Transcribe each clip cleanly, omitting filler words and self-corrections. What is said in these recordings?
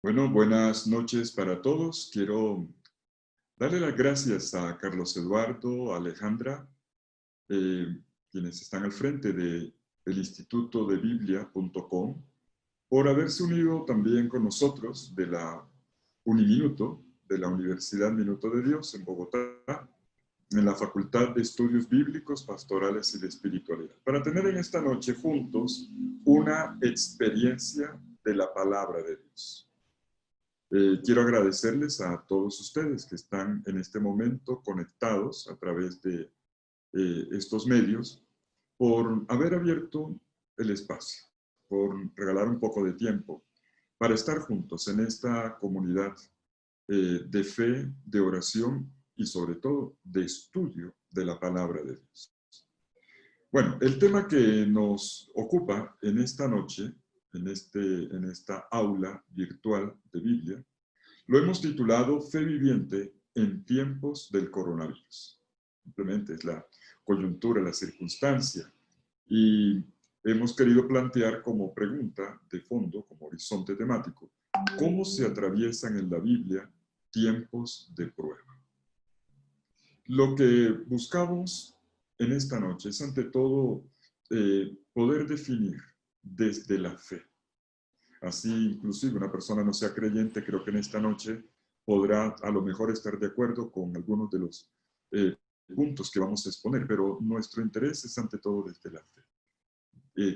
Bueno, buenas noches para todos. Quiero darle las gracias a Carlos Eduardo, a Alejandra, quienes están al frente del Instituto de Biblia.com, por haberse unido también con nosotros de la Uniminuto, de la Universidad Minuto de Dios en Bogotá, en la Facultad de Estudios Bíblicos, Pastorales y de Espiritualidad, para tener en esta noche juntos una experiencia de la palabra de Dios. Quiero agradecerles a todos ustedes que están en este momento conectados a través de estos medios por haber abierto el espacio, por regalar un poco de tiempo para estar juntos en esta comunidad de fe, de oración y sobre todo de estudio de la palabra de Dios. Bueno, el tema que nos ocupa en esta noche, en esta aula virtual de Biblia, lo hemos titulado Fe viviente en tiempos del coronavirus. Simplemente es la coyuntura, la circunstancia. Y hemos querido plantear como pregunta de fondo, como horizonte temático, ¿cómo se atraviesan en la Biblia tiempos de prueba? Lo que buscamos en esta noche es ante todo poder definir desde la fe. Así, inclusive una persona no sea creyente, creo que en esta noche podrá a lo mejor estar de acuerdo con algunos de los puntos que vamos a exponer, pero nuestro interés es ante todo desde la fe,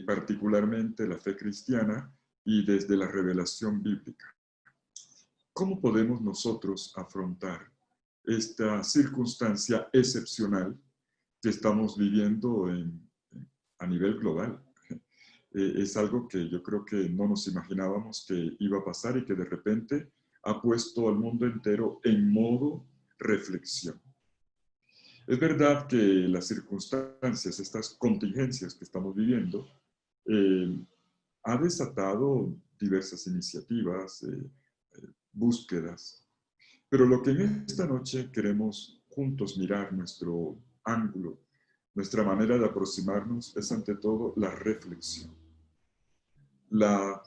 particularmente la fe cristiana y desde la revelación bíblica. ¿Cómo podemos nosotros afrontar esta circunstancia excepcional que estamos viviendo a nivel global? Es algo que yo creo que no nos imaginábamos que iba a pasar y que de repente ha puesto al mundo entero en modo reflexión. Es verdad que las circunstancias, estas contingencias que estamos viviendo, ha desatado diversas iniciativas, búsquedas, pero lo que en esta noche queremos juntos mirar, nuestro ángulo, nuestra manera de aproximarnos es ante todo la reflexión. La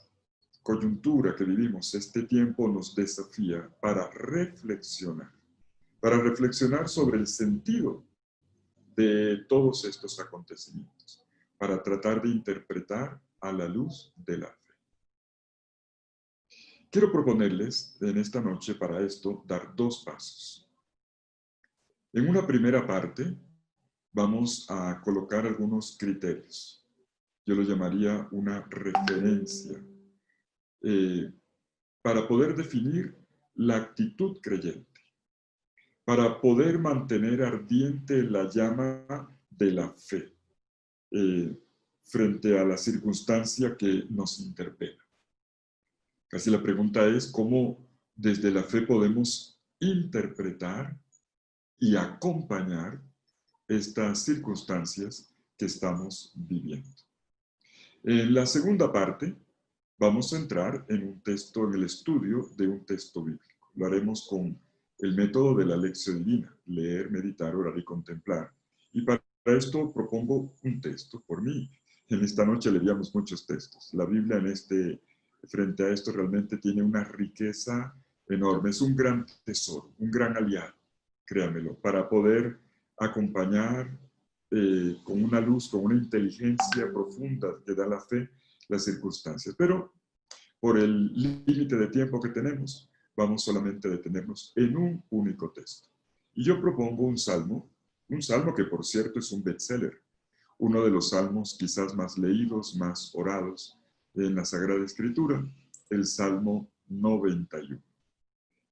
coyuntura que vivimos, este tiempo nos desafía para reflexionar sobre el sentido de todos estos acontecimientos, para tratar de interpretar a la luz de la fe. Quiero proponerles en esta noche para esto dar dos pasos. En una primera parte vamos a colocar algunos criterios. Yo lo llamaría una referencia para poder definir la actitud creyente, para poder mantener ardiente la llama de la fe frente a la circunstancia que nos interpela. Casi la pregunta es cómo desde la fe podemos interpretar y acompañar estas circunstancias que estamos viviendo. En la segunda parte vamos a entrar en un texto, en el estudio de un texto bíblico. Lo haremos con el método de la lección divina, leer, meditar, orar y contemplar. Y para esto propongo un texto. Por mí, en esta noche leíamos muchos textos. La Biblia frente a esto realmente tiene una riqueza enorme. Es un gran tesoro, un gran aliado, créanmelo, para poder acompañar con una luz, con una inteligencia profunda que da la fe, las circunstancias. Pero por el límite de tiempo que tenemos, vamos solamente a detenernos en un único texto. Y yo propongo un salmo que por cierto es un bestseller, uno de los salmos quizás más leídos, más orados en la Sagrada Escritura, el Salmo 91.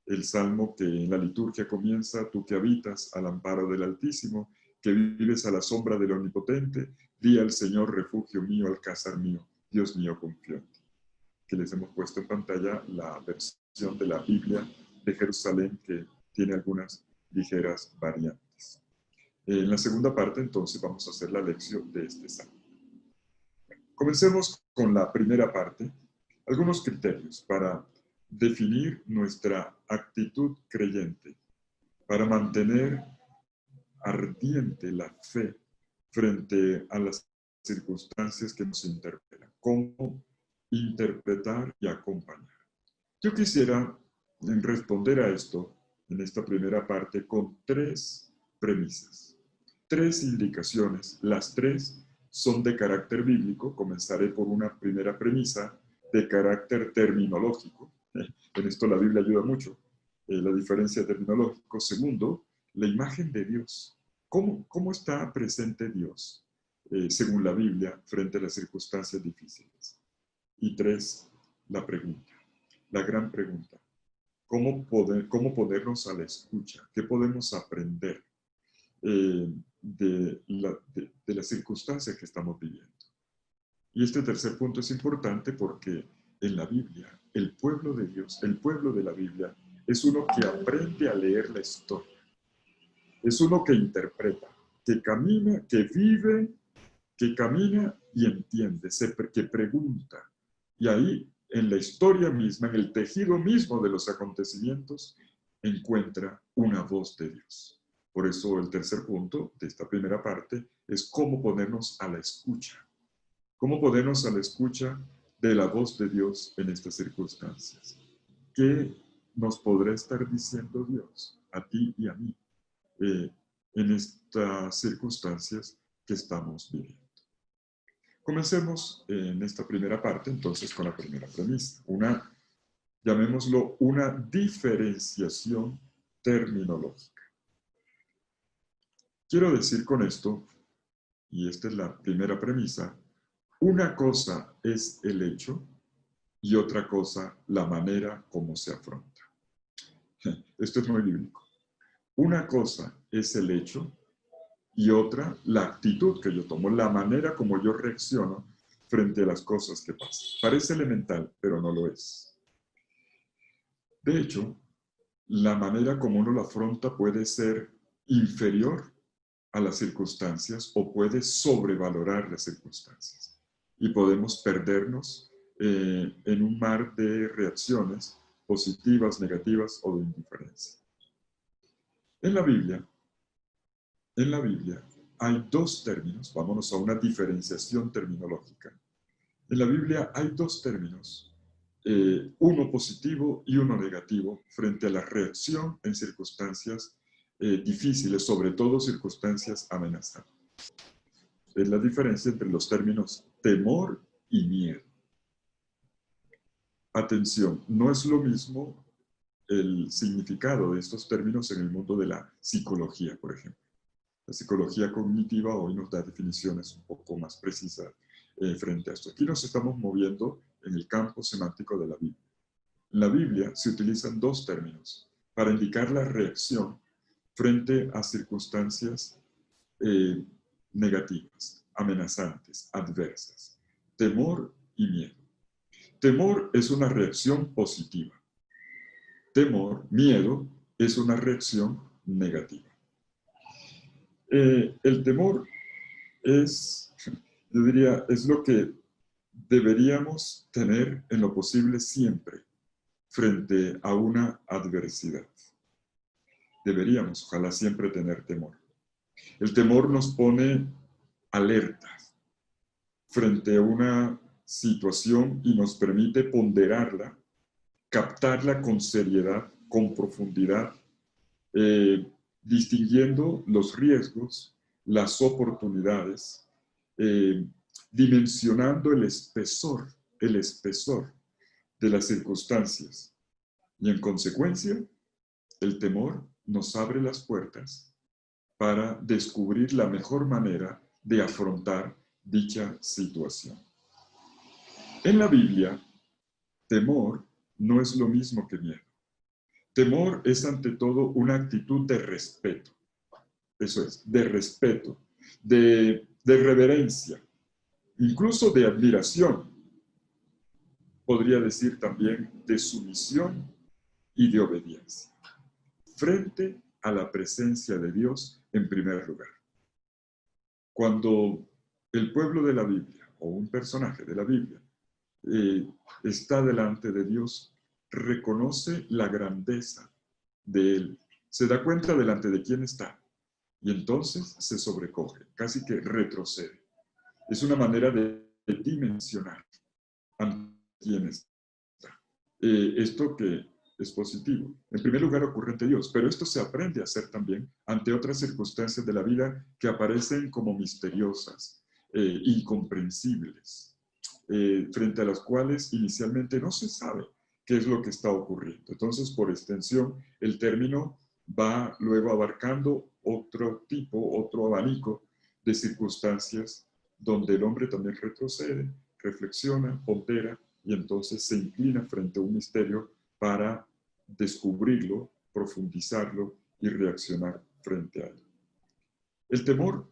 El salmo que en la liturgia comienza: tú que habitas al amparo del Altísimo, que vives a la sombra del Omnipotente, di al Señor, refugio mío, alcázar mío, Dios mío, confío en ti. Que les hemos puesto en pantalla la versión de la Biblia de Jerusalén, que tiene algunas ligeras variantes. En la segunda parte, entonces, vamos a hacer la lección de este salmo. Comencemos con la primera parte, algunos criterios para definir nuestra actitud creyente, para mantener ardiente la fe frente a las circunstancias que nos interpelan. ¿Cómo interpretar y acompañar? Yo quisiera responder a esto en esta primera parte con 3 premisas, 3 indicaciones. Las 3 son de carácter bíblico. Comenzaré por una primera premisa de carácter terminológico. En esto la Biblia ayuda mucho, la diferencia terminológica. Segundo, la imagen de Dios. ¿Cómo está presente Dios, según la Biblia, frente a las circunstancias difíciles? Y 3, la pregunta, la gran pregunta. ¿Cómo ponernos a la escucha? ¿Qué podemos aprender de las circunstancias que estamos viviendo? Y este tercer punto es importante porque en la Biblia, el pueblo de Dios, el pueblo de la Biblia, es uno que aprende a leer la historia. Es uno que interpreta, que camina, que vive, que camina y entiende, que pregunta. Y ahí, en la historia misma, en el tejido mismo de los acontecimientos, encuentra una voz de Dios. Por eso el tercer punto de esta primera parte es cómo ponernos a la escucha. Cómo ponernos a la escucha de la voz de Dios en estas circunstancias. ¿Qué nos podrá estar diciendo Dios a ti y a mí en estas circunstancias que estamos viviendo? Comencemos en esta primera parte, entonces, con la primera premisa. Llamémoslo una diferenciación terminológica. Quiero decir con esto, y esta es la primera premisa, una cosa es el hecho y otra cosa la manera como se afronta. Esto es muy bíblico. Una cosa es el hecho y otra la actitud que yo tomo, la manera como yo reacciono frente a las cosas que pasan. Parece elemental, pero no lo es. De hecho, la manera como uno la afronta puede ser inferior a las circunstancias o puede sobrevalorar las circunstancias. Y podemos perdernos en un mar de reacciones positivas, negativas o de indiferencia. En la Biblia hay 2 términos, vámonos a una diferenciación terminológica. En la Biblia hay 2 términos, uno positivo y uno negativo, frente a la reacción en circunstancias difíciles, sobre todo circunstancias amenazantes. Es la diferencia entre los términos temor y miedo. Atención, no es lo mismo el significado de estos términos en el mundo de la psicología, por ejemplo. La psicología cognitiva hoy nos da definiciones un poco más precisas frente a esto. Aquí nos estamos moviendo en el campo semántico de la Biblia. En la Biblia se utilizan 2 términos para indicar la reacción frente a circunstancias negativas, amenazantes, adversas. Temor y miedo. Temor es una reacción positiva. Miedo, es una reacción negativa. El temor es, yo diría, es lo que deberíamos tener en lo posible siempre frente a una adversidad. Deberíamos, ojalá, siempre tener temor. El temor nos pone alertas frente a una situación y nos permite ponderarla, captarla con seriedad, con profundidad, distinguiendo los riesgos, las oportunidades, dimensionando el espesor de las circunstancias. Y en consecuencia, el temor nos abre las puertas para descubrir la mejor manera de afrontar dicha situación. En la Biblia, temor no es lo mismo que miedo. Temor es ante todo una actitud de respeto. Eso es, de respeto, de reverencia, incluso de admiración. Podría decir también de sumisión y de obediencia, frente a la presencia de Dios en primer lugar. Cuando el pueblo de la Biblia o un personaje de la Biblia está delante de Dios, reconoce la grandeza de Él, se da cuenta delante de quién está y entonces se sobrecoge, casi que retrocede. Es una manera de dimensionar ante quién está. esto que es positivo. En primer lugar ocurre ante Dios, pero esto se aprende a hacer también ante otras circunstancias de la vida que aparecen como misteriosas, incomprensibles, frente a las cuales inicialmente no se sabe qué es lo que está ocurriendo. Entonces, por extensión, el término va luego abarcando otro tipo, otro abanico de circunstancias donde el hombre también retrocede, reflexiona, pondera y entonces se inclina frente a un misterio para descubrirlo, profundizarlo y reaccionar frente a él. El temor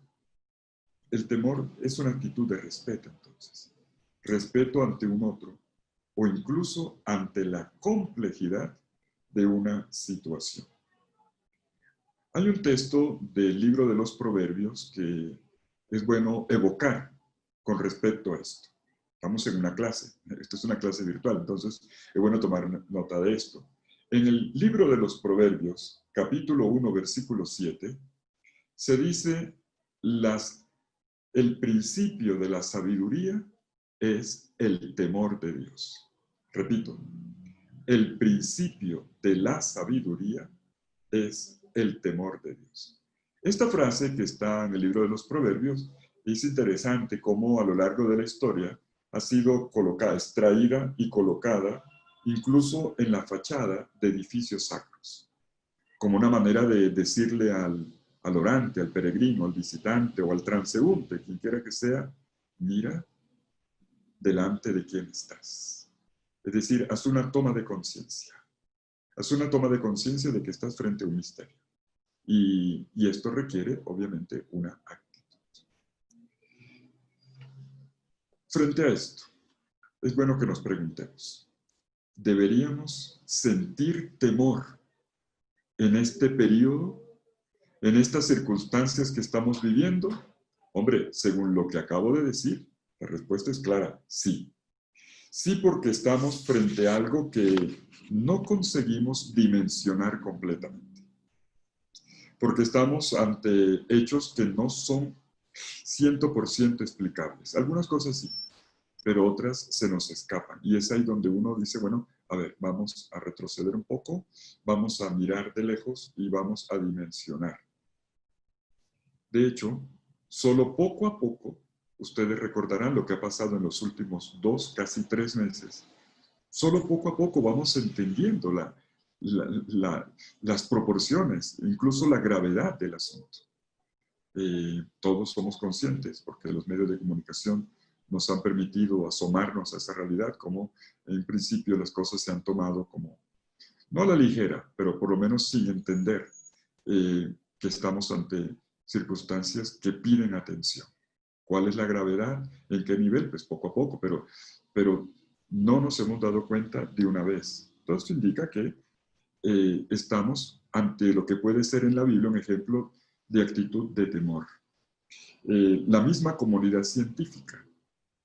es una actitud de respeto, entonces. Respeto ante un otro o incluso ante la complejidad de una situación. Hay un texto del libro de los Proverbios que es bueno evocar con respecto a esto. Estamos en una clase, esto es una clase virtual, entonces es bueno tomar nota de esto. En el libro de los Proverbios, capítulo 1, versículo 7, se dice, el principio de la sabiduría es el temor de Dios. Repito, el principio de la sabiduría es el temor de Dios. Esta frase que está en el libro de los Proverbios es interesante cómo a lo largo de la historia ha sido colocada, extraída y colocada incluso en la fachada de edificios sacros, como una manera de decirle al orante, al peregrino, al visitante o al transeúnte, quien quiera que sea, mira delante de quién estás. Es decir, haz una toma de conciencia. Haz una toma de conciencia de que estás frente a un misterio. Y esto requiere, obviamente, una actitud. Frente a esto, es bueno que nos preguntemos, ¿deberíamos sentir temor en este periodo, en estas circunstancias que estamos viviendo? Hombre, según lo que acabo de decir, la respuesta es clara, sí. Sí, porque estamos frente a algo que no conseguimos dimensionar completamente. Porque estamos ante hechos que no son 100% explicables. Algunas cosas sí, pero otras se nos escapan. Y es ahí donde uno dice, bueno, a ver, vamos a retroceder un poco, vamos a mirar de lejos y vamos a dimensionar. De hecho, solo poco a poco, ustedes recordarán lo que ha pasado en los últimos 2, casi 3 meses. Solo poco a poco vamos entendiendo las proporciones, incluso la gravedad del asunto. Todos somos conscientes, porque los medios de comunicación nos han permitido asomarnos a esa realidad, como en principio las cosas se han tomado como, no a la ligera, pero por lo menos sin entender que estamos ante circunstancias que piden atención. ¿Cuál es la gravedad? ¿En qué nivel? Pues poco a poco, pero no nos hemos dado cuenta de una vez. Todo esto indica que estamos ante lo que puede ser en la Biblia un ejemplo de actitud de temor. La misma comunidad científica,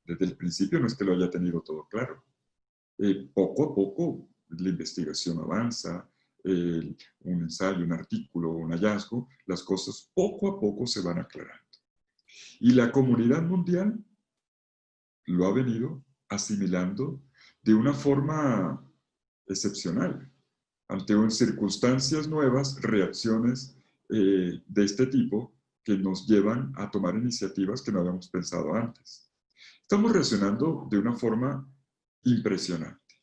desde el principio no es que lo haya tenido todo claro. Poco a poco la investigación avanza, un ensayo, un artículo, un hallazgo, las cosas poco a poco se van aclarando. Y la comunidad mundial lo ha venido asimilando de una forma excepcional. Ante circunstancias nuevas, reacciones de este tipo que nos llevan a tomar iniciativas que no habíamos pensado antes. Estamos reaccionando de una forma impresionante,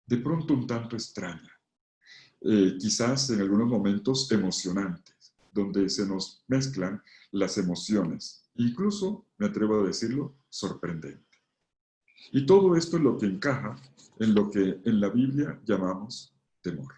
de pronto un tanto extraña, quizás en algunos momentos emocionantes, donde se nos mezclan las emociones, incluso, me atrevo a decirlo, sorprendente. Y todo esto es lo que encaja en lo que en la Biblia llamamos temor.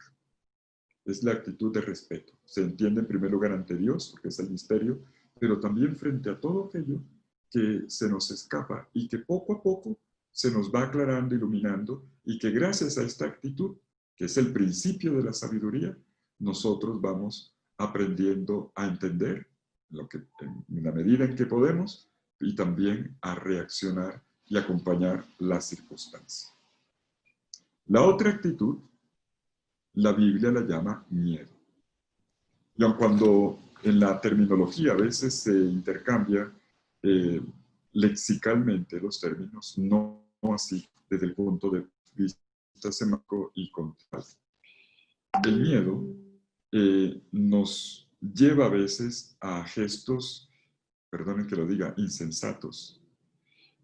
Es la actitud de respeto. Se entiende en primer lugar ante Dios, porque es el misterio, pero también frente a todo aquello que se nos escapa y que poco a poco se nos va aclarando, iluminando, y que gracias a esta actitud, que es el principio de la sabiduría, nosotros vamos aprendiendo a entender lo que, en la medida en que podemos, y también a reaccionar y acompañar las circunstancias. La otra actitud, la Biblia la llama miedo. Y aun cuando en la terminología a veces se intercambia lexicalmente los términos, no así desde el punto de vista ese marco y control. El miedo nos lleva a veces a gestos, perdonen que lo diga, insensatos.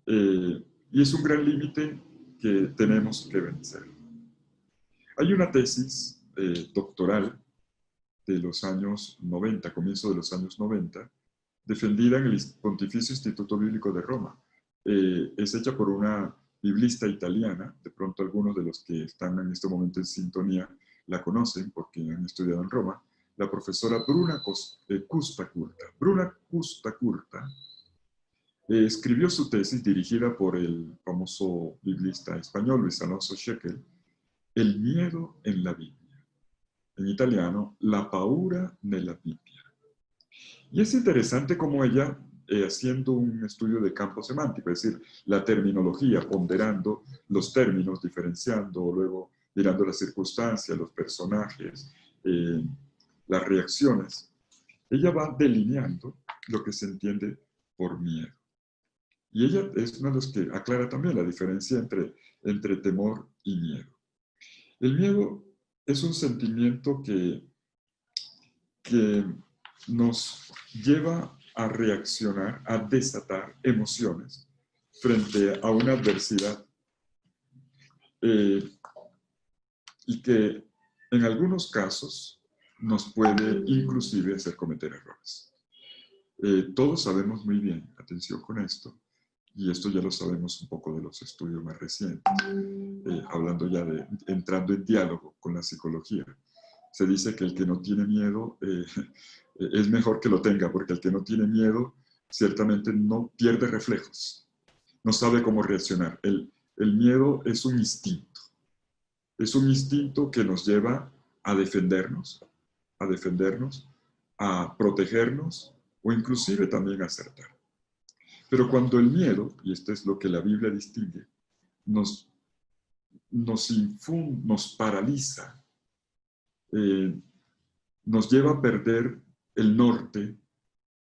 Y es un gran límite que tenemos que vencer. Hay una tesis doctoral de los años 90, comienzo de los años 90, defendida en el Pontificio Instituto Bíblico de Roma. Es hecha por una biblista italiana, de pronto algunos de los que están en este momento en sintonía la conocen porque han estudiado en Roma, la profesora Bruna Custacurta. Bruna Custacurta escribió su tesis dirigida por el famoso biblista español Luis Alonso Schekel, El miedo en la Biblia. En italiano, la paura nella Bibbia. Y es interesante cómo ella, haciendo un estudio de campo semántico, es decir, la terminología, ponderando los términos, diferenciando, luego mirando las circunstancias, los personajes, las reacciones, ella va delineando lo que se entiende por miedo. Y ella es una de las que aclara también la diferencia entre temor y miedo. El miedo es un sentimiento que nos lleva a reaccionar, a desatar emociones frente a una adversidad y que en algunos casos nos puede inclusive hacer cometer errores. Todos sabemos muy bien, atención con esto, y esto ya lo sabemos un poco de los estudios más recientes, hablando ya de, entrando en diálogo con la psicología. Se dice que el que no tiene miedo es mejor que lo tenga, porque el que no tiene miedo ciertamente no pierde reflejos, no sabe cómo reaccionar. El miedo es un instinto que nos lleva a defendernos, a protegernos o inclusive también a acertar. Pero cuando el miedo, y esto es lo que la Biblia distingue, nos paraliza, nos lleva a perder el norte,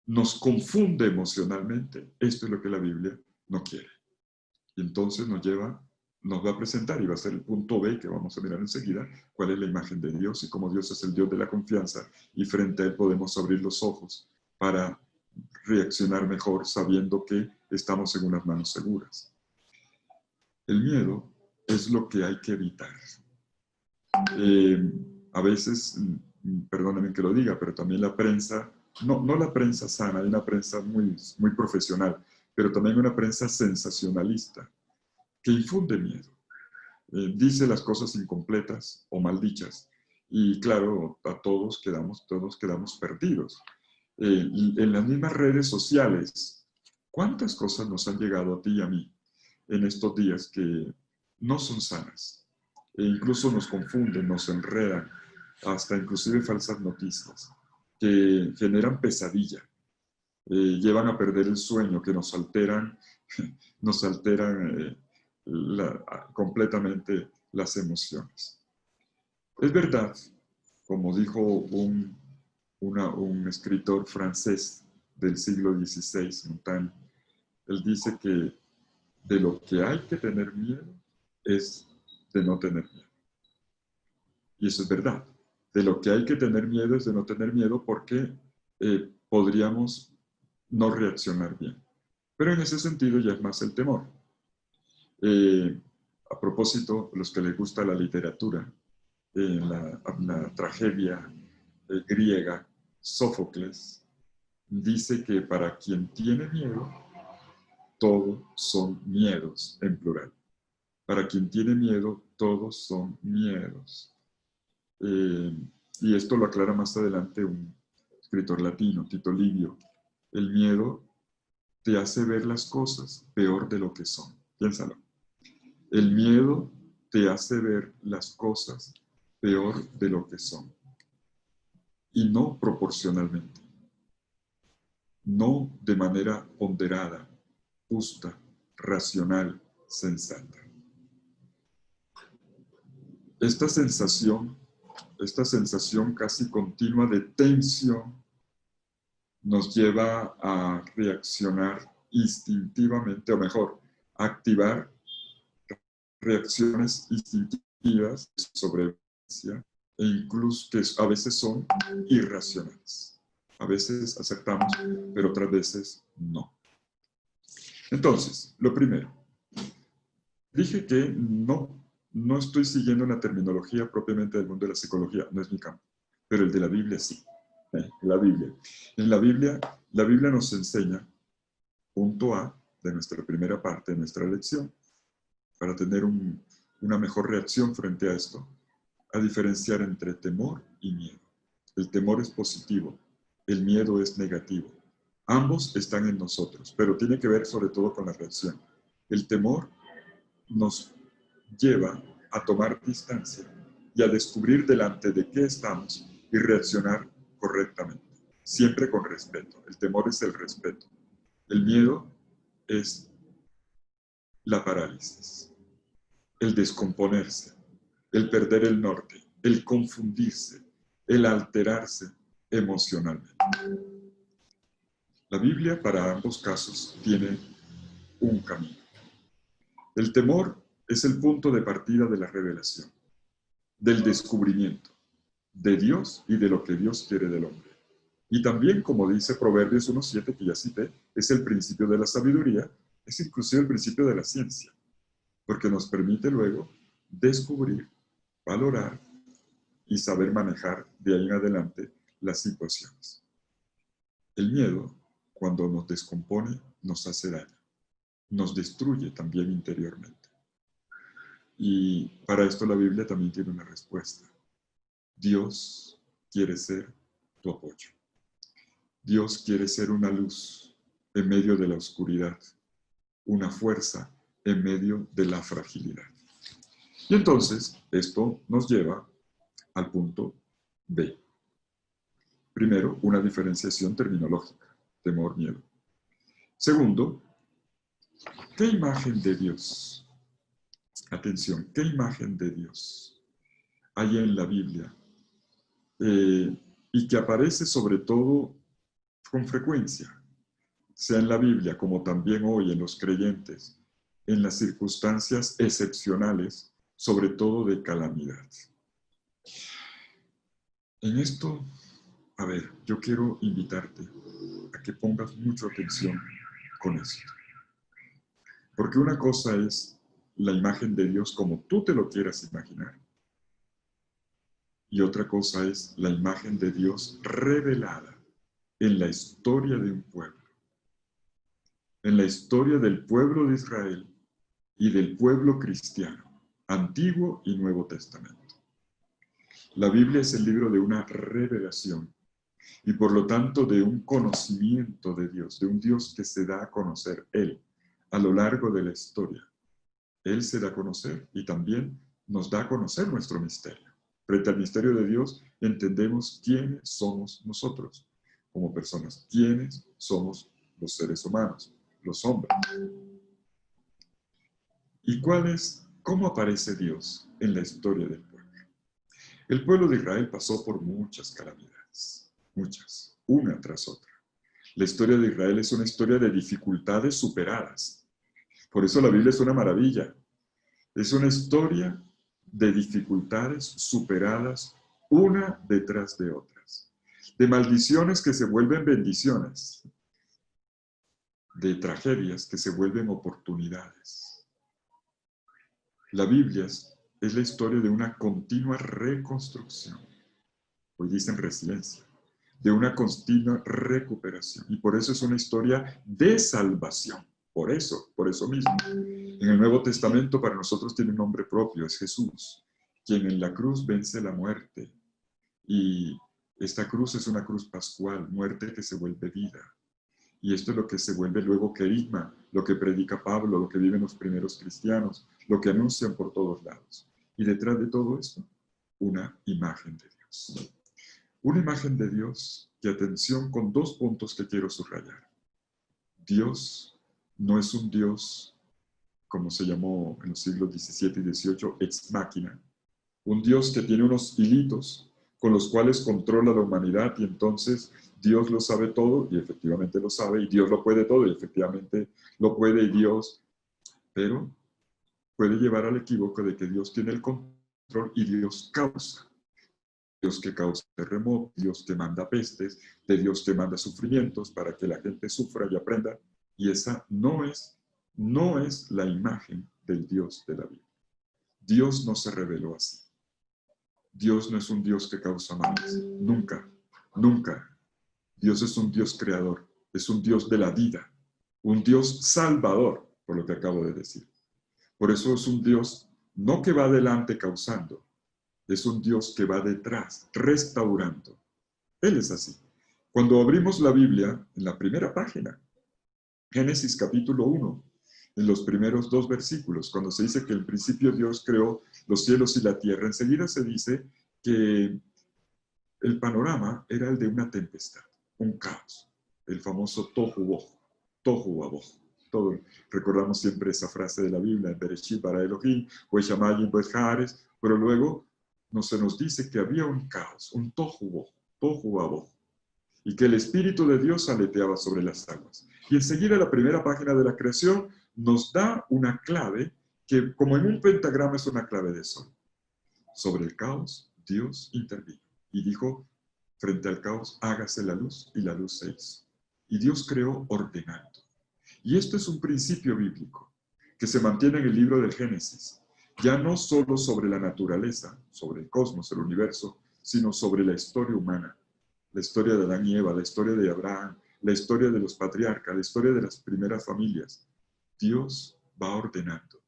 nos confunde emocionalmente, esto es lo que la Biblia no quiere. Y entonces nos va a presentar, y va a ser el punto B que vamos a mirar enseguida, cuál es la imagen de Dios y cómo Dios es el Dios de la confianza, y frente a Él podemos abrir los ojos para reaccionar mejor sabiendo que estamos en unas manos seguras. El miedo es lo que hay que evitar. A veces, perdónenme que lo diga, pero también la prensa, no la prensa sana, hay una prensa muy, muy profesional, pero también una prensa sensacionalista, que infunde miedo. Dice las cosas incompletas o mal dichas, y claro, todos quedamos perdidos. En las mismas redes sociales, ¿cuántas cosas nos han llegado a ti y a mí en estos días que no son sanas? E incluso nos confunden, nos enredan, hasta inclusive falsas noticias, que generan pesadilla, llevan a perder el sueño, que nos alteran completamente las emociones. Es verdad, como dijo un escritor francés del siglo XVI, Montaigne, él dice que de lo que hay que tener miedo es de no tener miedo. Y eso es verdad. De lo que hay que tener miedo es de no tener miedo porque podríamos no reaccionar bien. Pero en ese sentido ya es más el temor. A propósito, los que les gusta la literatura, la tragedia griega, Sófocles, dice que para quien tiene miedo, todos son miedos, en plural. Para quien tiene miedo, todos son miedos. Y esto lo aclara más adelante un escritor latino, Tito Livio. El miedo te hace ver las cosas peor de lo que son. Piénsalo. El miedo te hace ver las cosas peor de lo que son. Y no proporcionalmente. No de manera ponderada, justa, racional, sensata. Esta sensación casi continua de tensión nos lleva a reaccionar instintivamente, o mejor, a activar reacciones instintivas sobrevivencia, e incluso que a veces son irracionales. A veces aceptamos, pero otras veces no. Entonces, lo primero, dije que no estoy siguiendo una terminología propiamente del mundo de la psicología, no es mi campo, pero el de la Biblia sí. La Biblia. En la Biblia nos enseña, punto A de nuestra primera parte de nuestra lección, para tener una mejor reacción frente a esto, a diferenciar entre temor y miedo. El temor es positivo, el miedo es negativo. Ambos están en nosotros, pero tiene que ver sobre todo con la reacción. El temor nos lleva a tomar distancia y a descubrir delante de qué estamos y reaccionar correctamente, siempre con respeto. El temor es el respeto. El miedo es la parálisis, el descomponerse, el perder el norte, el confundirse, el alterarse emocionalmente. La Biblia para ambos casos tiene un camino. El temor es el punto de partida de la revelación, del descubrimiento de Dios y de lo que Dios quiere del hombre. Y también, como dice Proverbios 1:7, que ya cité, es el principio de la sabiduría, es inclusive el principio de la ciencia, porque nos permite luego descubrir, valorar y saber manejar de ahí en adelante las situaciones. El miedo, cuando nos descompone, nos hace daño, nos destruye también interiormente. Y para esto la Biblia también tiene una respuesta. Dios quiere ser tu apoyo. Dios quiere ser una luz en medio de la oscuridad, una fuerza en medio de la fragilidad. Y entonces, esto nos lleva al punto B. Primero, una diferenciación terminológica, temor, miedo. Segundo, ¿qué imagen de Dios? Atención, ¿qué imagen de Dios hay en la Biblia? Y que aparece sobre todo con frecuencia, sea en la Biblia como también hoy en los creyentes, en las circunstancias excepcionales, sobre todo de calamidad. En esto, a ver, yo quiero invitarte a que pongas mucha atención con esto. Porque una cosa es la imagen de Dios como tú te lo quieras imaginar. Y otra cosa es la imagen de Dios revelada en la historia de un pueblo. En la historia del pueblo de Israel y del pueblo cristiano, Antiguo y Nuevo Testamento. La Biblia es el libro de una revelación y por lo tanto de un conocimiento de Dios, de un Dios que se da a conocer Él a lo largo de la historia. Él se da a conocer y también nos da a conocer nuestro misterio. Frente al misterio de Dios entendemos quiénes somos nosotros como personas, quiénes somos los seres humanos, los hombres. ¿Y cómo aparece Dios en la historia del pueblo? El pueblo de Israel pasó por muchas calamidades, muchas, una tras otra. La historia de Israel es una historia de dificultades superadas. Por eso la Biblia es una maravilla. Es una historia de dificultades superadas una detrás de otras. De maldiciones que se vuelven bendiciones. De tragedias que se vuelven oportunidades. La Biblia es la historia de una continua reconstrucción. Hoy dicen resiliencia. De una continua recuperación. Y por eso es una historia de salvación. Por eso mismo. En el Nuevo Testamento para nosotros tiene un nombre propio, es Jesús, quien en la cruz vence la muerte. Y esta cruz es una cruz pascual, muerte que se vuelve vida. Y esto es lo que se vuelve luego querigma, lo que predica Pablo, lo que viven los primeros cristianos, lo que anuncian por todos lados. Y detrás de todo esto, una imagen de Dios. Una imagen de Dios que, atención, con dos puntos que quiero subrayar. Dios no es un Dios, como se llamó en los siglos XVII y XVIII, ex machina. Un Dios que tiene unos hilitos con los cuales controla la humanidad y entonces Dios lo sabe todo y efectivamente lo sabe y Dios lo puede todo y efectivamente lo puede y Dios, pero puede llevar al equívoco de que Dios tiene el control y Dios causa. Dios que causa terremotos, Dios que manda pestes, de Dios que manda sufrimientos para que la gente sufra y aprenda. Y esa no es la imagen del Dios de la Biblia. Dios no se reveló así. Dios no es un Dios que causa males. Nunca, nunca. Dios es un Dios creador, es un Dios de la vida, un Dios salvador, por lo que acabo de decir. Por eso es un Dios no que va adelante causando, es un Dios que va detrás, restaurando. Él es así. Cuando abrimos la Biblia, en la primera página, Génesis capítulo 1, en los primeros 2 versículos, cuando se dice que en principio Dios creó los cielos y la tierra, enseguida se dice que el panorama era el de una tempestad, un caos, el famoso tohu bohu. Recordamos siempre esa frase de la Biblia, Bereshit bara Elohim, Shamayim Haaretz, pero luego se nos dice que había un caos, un tohu bohu, y que el Espíritu de Dios aleteaba sobre las aguas. Y enseguida la primera página de la creación nos da una clave que, como en un pentagrama, es una clave de sol. Sobre el caos, Dios intervino y dijo, frente al caos, hágase la luz, y la luz se hizo. Y Dios creó ordenando. Y esto es un principio bíblico que se mantiene en el libro del Génesis, ya no solo sobre la naturaleza, sobre el cosmos, el universo, sino sobre la historia humana, la historia de Adán y Eva, la historia de Abraham, la historia de los patriarcas, la historia de las primeras familias. Dios va ordenando.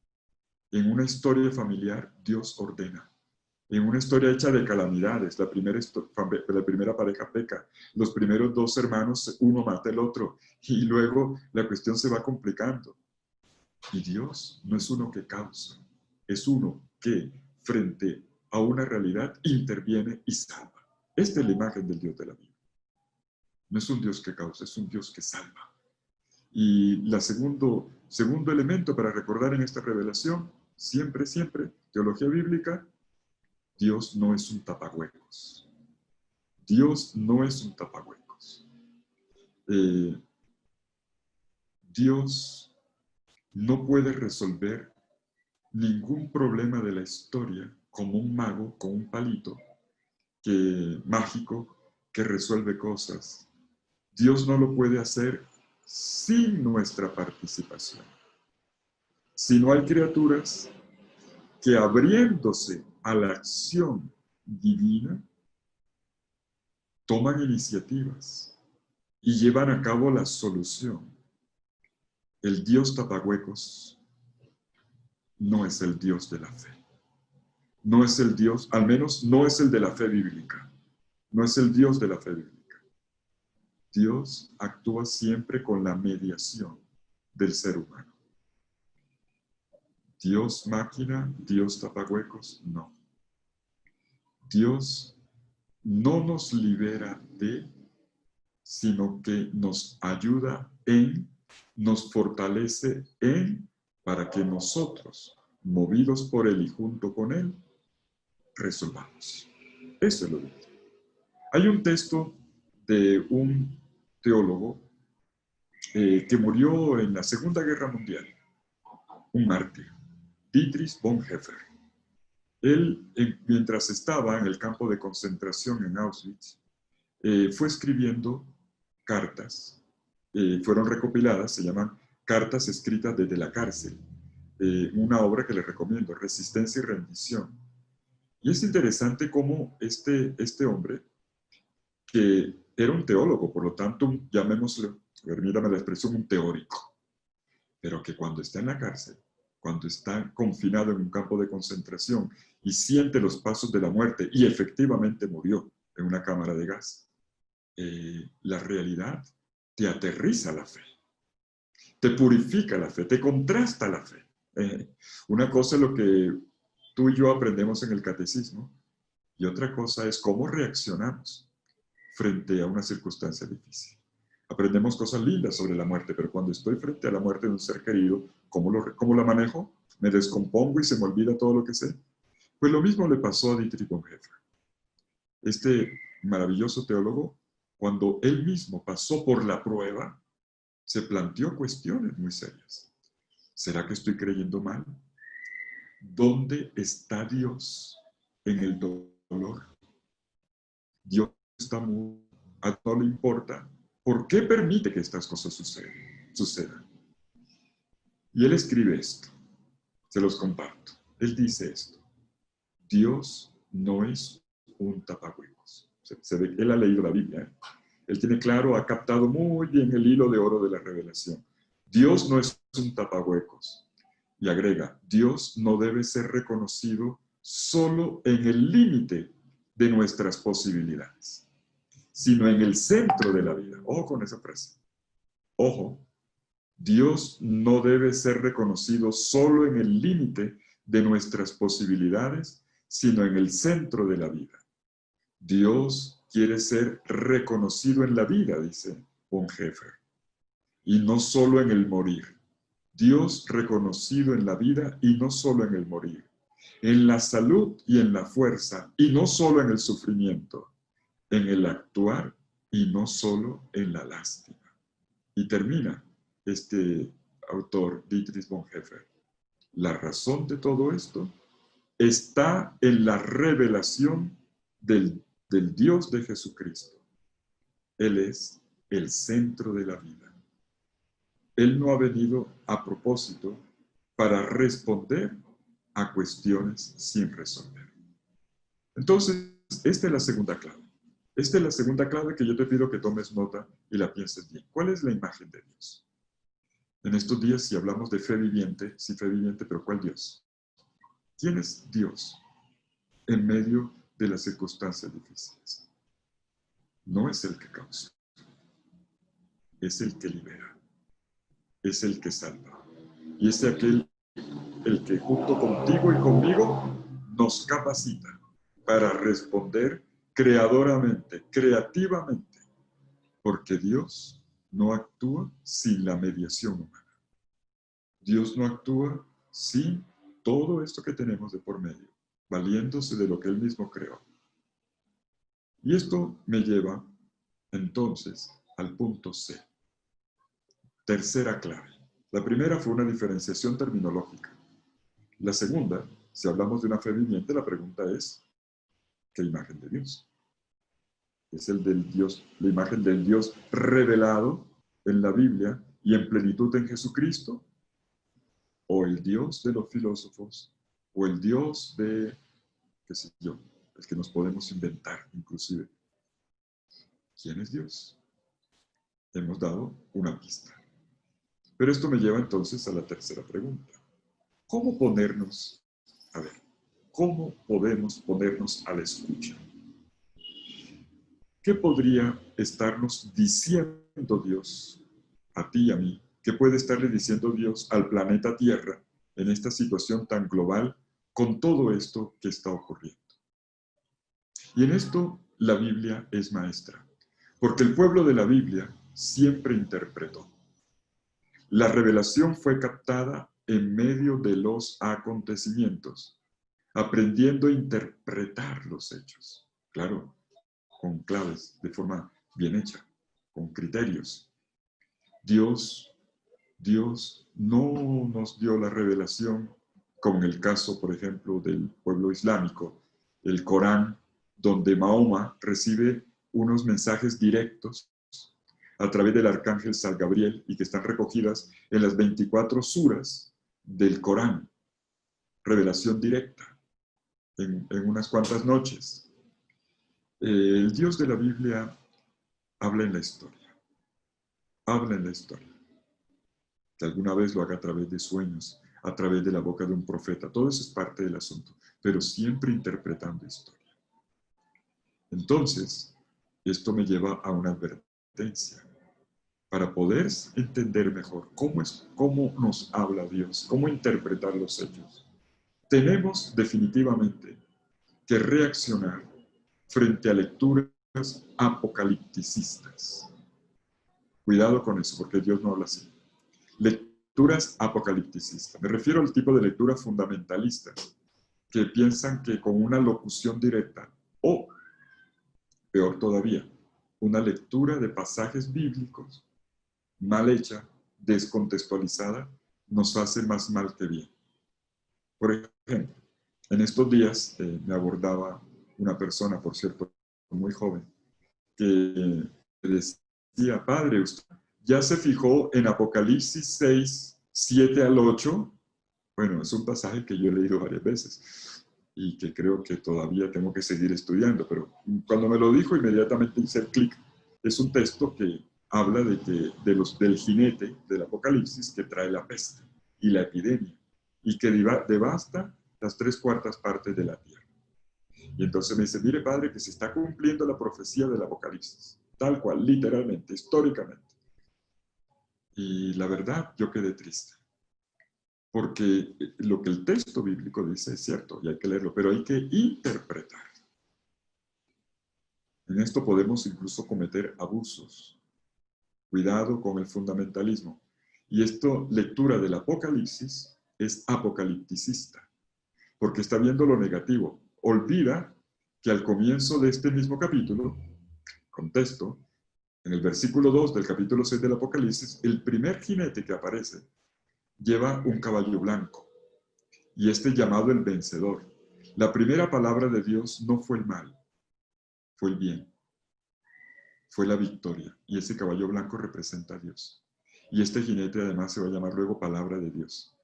En una historia familiar, Dios ordena. En una historia hecha de calamidades, la primera pareja peca, los primeros 2 hermanos, uno mata al otro, y luego la cuestión se va complicando. Y Dios no es uno que causa, es uno que, frente a una realidad, interviene y salva. Esta es la imagen del Dios de la Biblia. No es un Dios que causa, es un Dios que salva. Y el segundo elemento para recordar en esta revelación, siempre, teología bíblica, Dios no es un tapahuecos. Dios no es un tapahuecos. Dios no puede resolver ningún problema de la historia como un mago con un palito mágico que resuelve cosas. Dios no lo puede hacer sin nuestra participación. Si no hay criaturas que abriéndose a la acción divina, toman iniciativas y llevan a cabo la solución. El Dios tapahuecos no es el Dios de la fe. No es el Dios, al menos no es el de la fe bíblica. No es el Dios de la fe bíblica. Dios actúa siempre con la mediación del ser humano. Dios máquina, Dios tapahuecos, no. Dios no nos libera de, sino que nos ayuda en, nos fortalece en, para que nosotros, movidos por Él y junto con Él, resolvamos. Eso es lo que hay un texto de un teólogo que murió en la Segunda Guerra Mundial, un mártir, Dietrich Bonhoeffer. Él, mientras estaba en el campo de concentración en Auschwitz, fue escribiendo cartas, fueron recopiladas, se llaman Cartas escritas desde la cárcel, una obra que les recomiendo, Resistencia y Rendición. Y es interesante cómo este hombre, que era un teólogo, por lo tanto, llamémosle, permítame la expresión, un teórico, pero que cuando está en la cárcel, cuando está confinado en un campo de concentración y siente los pasos de la muerte, y efectivamente murió en una cámara de gas, la realidad te aterriza la fe, te purifica la fe, te contrasta la fe. Una cosa es lo que tú y yo aprendemos en el catecismo, y otra cosa es cómo reaccionamos frente a una circunstancia difícil. Aprendemos cosas lindas sobre la muerte, pero cuando estoy frente a la muerte de un ser querido, ¿cómo la manejo? ¿Me descompongo y se me olvida todo lo que sé? Pues lo mismo le pasó a Dietrich Bonhoeffer. Este maravilloso teólogo, cuando él mismo pasó por la prueba, se planteó cuestiones muy serias. ¿Será que estoy creyendo mal? ¿Dónde está Dios? en el dolor. Dios está muy, a no le importa por qué permite que estas cosas sucedan. Y él escribe esto, se los comparto. Él dice esto: Dios no es un tapahuecos. Se ve que él ha leído la Biblia, ¿eh? Él tiene claro, ha captado muy bien el hilo de oro de la revelación. Dios no es un tapahuecos. Y agrega, Dios no debe ser reconocido solo en el límite de nuestras posibilidades, sino en el centro de la vida. Ojo con esa frase. Ojo, Dios no debe ser reconocido solo en el límite de nuestras posibilidades, sino en el centro de la vida. Dios quiere ser reconocido en la vida, dice Bonhoeffer, y no solo en el morir. Dios reconocido en la vida y no solo en el morir. En la salud y en la fuerza y no solo en el sufrimiento. En el actuar y no solo en la lástima. Y termina este autor, Dietrich Bonhoeffer. La razón de todo esto está en la revelación del Dios de Jesucristo. Él es el centro de la vida. Él no ha venido a propósito para responder a cuestiones sin resolver. Entonces, esta es la segunda clave. Esta es la segunda clave que yo te pido que tomes nota y la pienses bien. ¿Cuál es la imagen de Dios? En estos días, si hablamos de fe viviente, sí, fe viviente, pero ¿cuál Dios? ¿Quién es Dios en medio de las circunstancias difíciles? No es el que causa, es el que libera, es el que salva. Y es aquel el que junto contigo y conmigo nos capacita para responder creadoramente, creativamente, porque Dios no actúa sin la mediación humana. Dios no actúa sin todo esto que tenemos de por medio, valiéndose de lo que Él mismo creó. Y esto me lleva entonces al punto C. Tercera clave. La primera fue una diferenciación terminológica. La segunda, si hablamos de una fe viviente, la pregunta es, ¿qué imagen de Dios? ¿Es el del Dios, la imagen del Dios revelado en la Biblia y en plenitud en Jesucristo? ¿O el Dios de los filósofos? ¿O el Dios de, qué sé yo, el que nos podemos inventar inclusive? ¿Quién es Dios? Hemos dado una pista. Pero esto me lleva entonces a la tercera pregunta. ¿Cómo ponernos, a ver, cómo podemos ponernos a la escucha? ¿Qué podría estarnos diciendo Dios a ti y a mí? ¿Qué puede estarle diciendo Dios al planeta Tierra en esta situación tan global con todo esto que está ocurriendo? Y en esto la Biblia es maestra, porque el pueblo de la Biblia siempre interpretó. La revelación fue captada en medio de los acontecimientos, aprendiendo a interpretar los hechos. Claro, con claves, de forma bien hecha, con criterios. Dios no nos dio la revelación, como en el caso, por ejemplo, del pueblo islámico, el Corán, donde Mahoma recibe unos mensajes directos a través del arcángel San Gabriel y que están recogidas en las 24 suras del Corán. Revelación directa en unas cuantas noches. El Dios de la Biblia habla en la historia. Habla en la historia. Que alguna vez lo haga a través de sueños, a través de la boca de un profeta. Todo eso es parte del asunto, pero siempre interpretando historia. Entonces, esto me lleva a una advertencia. Para poder entender mejor cómo nos habla Dios, cómo interpretar los hechos, tenemos definitivamente que reaccionar frente a lecturas apocalipticistas. Cuidado con eso, porque Dios no habla así. Lecturas apocalipticistas. Me refiero al tipo de lectura fundamentalista, que piensan que con una locución directa, o peor todavía, una lectura de pasajes bíblicos mal hecha, descontextualizada, nos hace más mal que bien. Por ejemplo, En estos días me abordaba una persona, por cierto, muy joven, que decía: padre, ¿usted ya se fijó en Apocalipsis 6, 7 al 8? Bueno, es un pasaje que yo he leído varias veces y que creo que todavía tengo que seguir estudiando, pero cuando me lo dijo inmediatamente hice el clic. Es un texto que habla del jinete del Apocalipsis que trae la peste y la epidemia y que devasta las 3/4 partes de la tierra. Y entonces me dice: mire, padre, que se está cumpliendo la profecía del Apocalipsis, tal cual, literalmente, históricamente. Y la verdad, yo quedé triste, porque lo que el texto bíblico dice es cierto y hay que leerlo, pero hay que interpretar. En esto podemos incluso cometer abusos. Cuidado con el fundamentalismo. Y esto, lectura del Apocalipsis, es apocalipticista, porque está viendo lo negativo. Olvida que al comienzo de este mismo capítulo, contexto, en el versículo 2 del capítulo 6 del Apocalipsis, el primer jinete que aparece lleva un caballo blanco, y este llamado el vencedor. La primera palabra de Dios no fue el mal, fue el bien, fue la victoria, y ese caballo blanco representa a Dios. Y este jinete además se va a llamar luego palabra de Dios,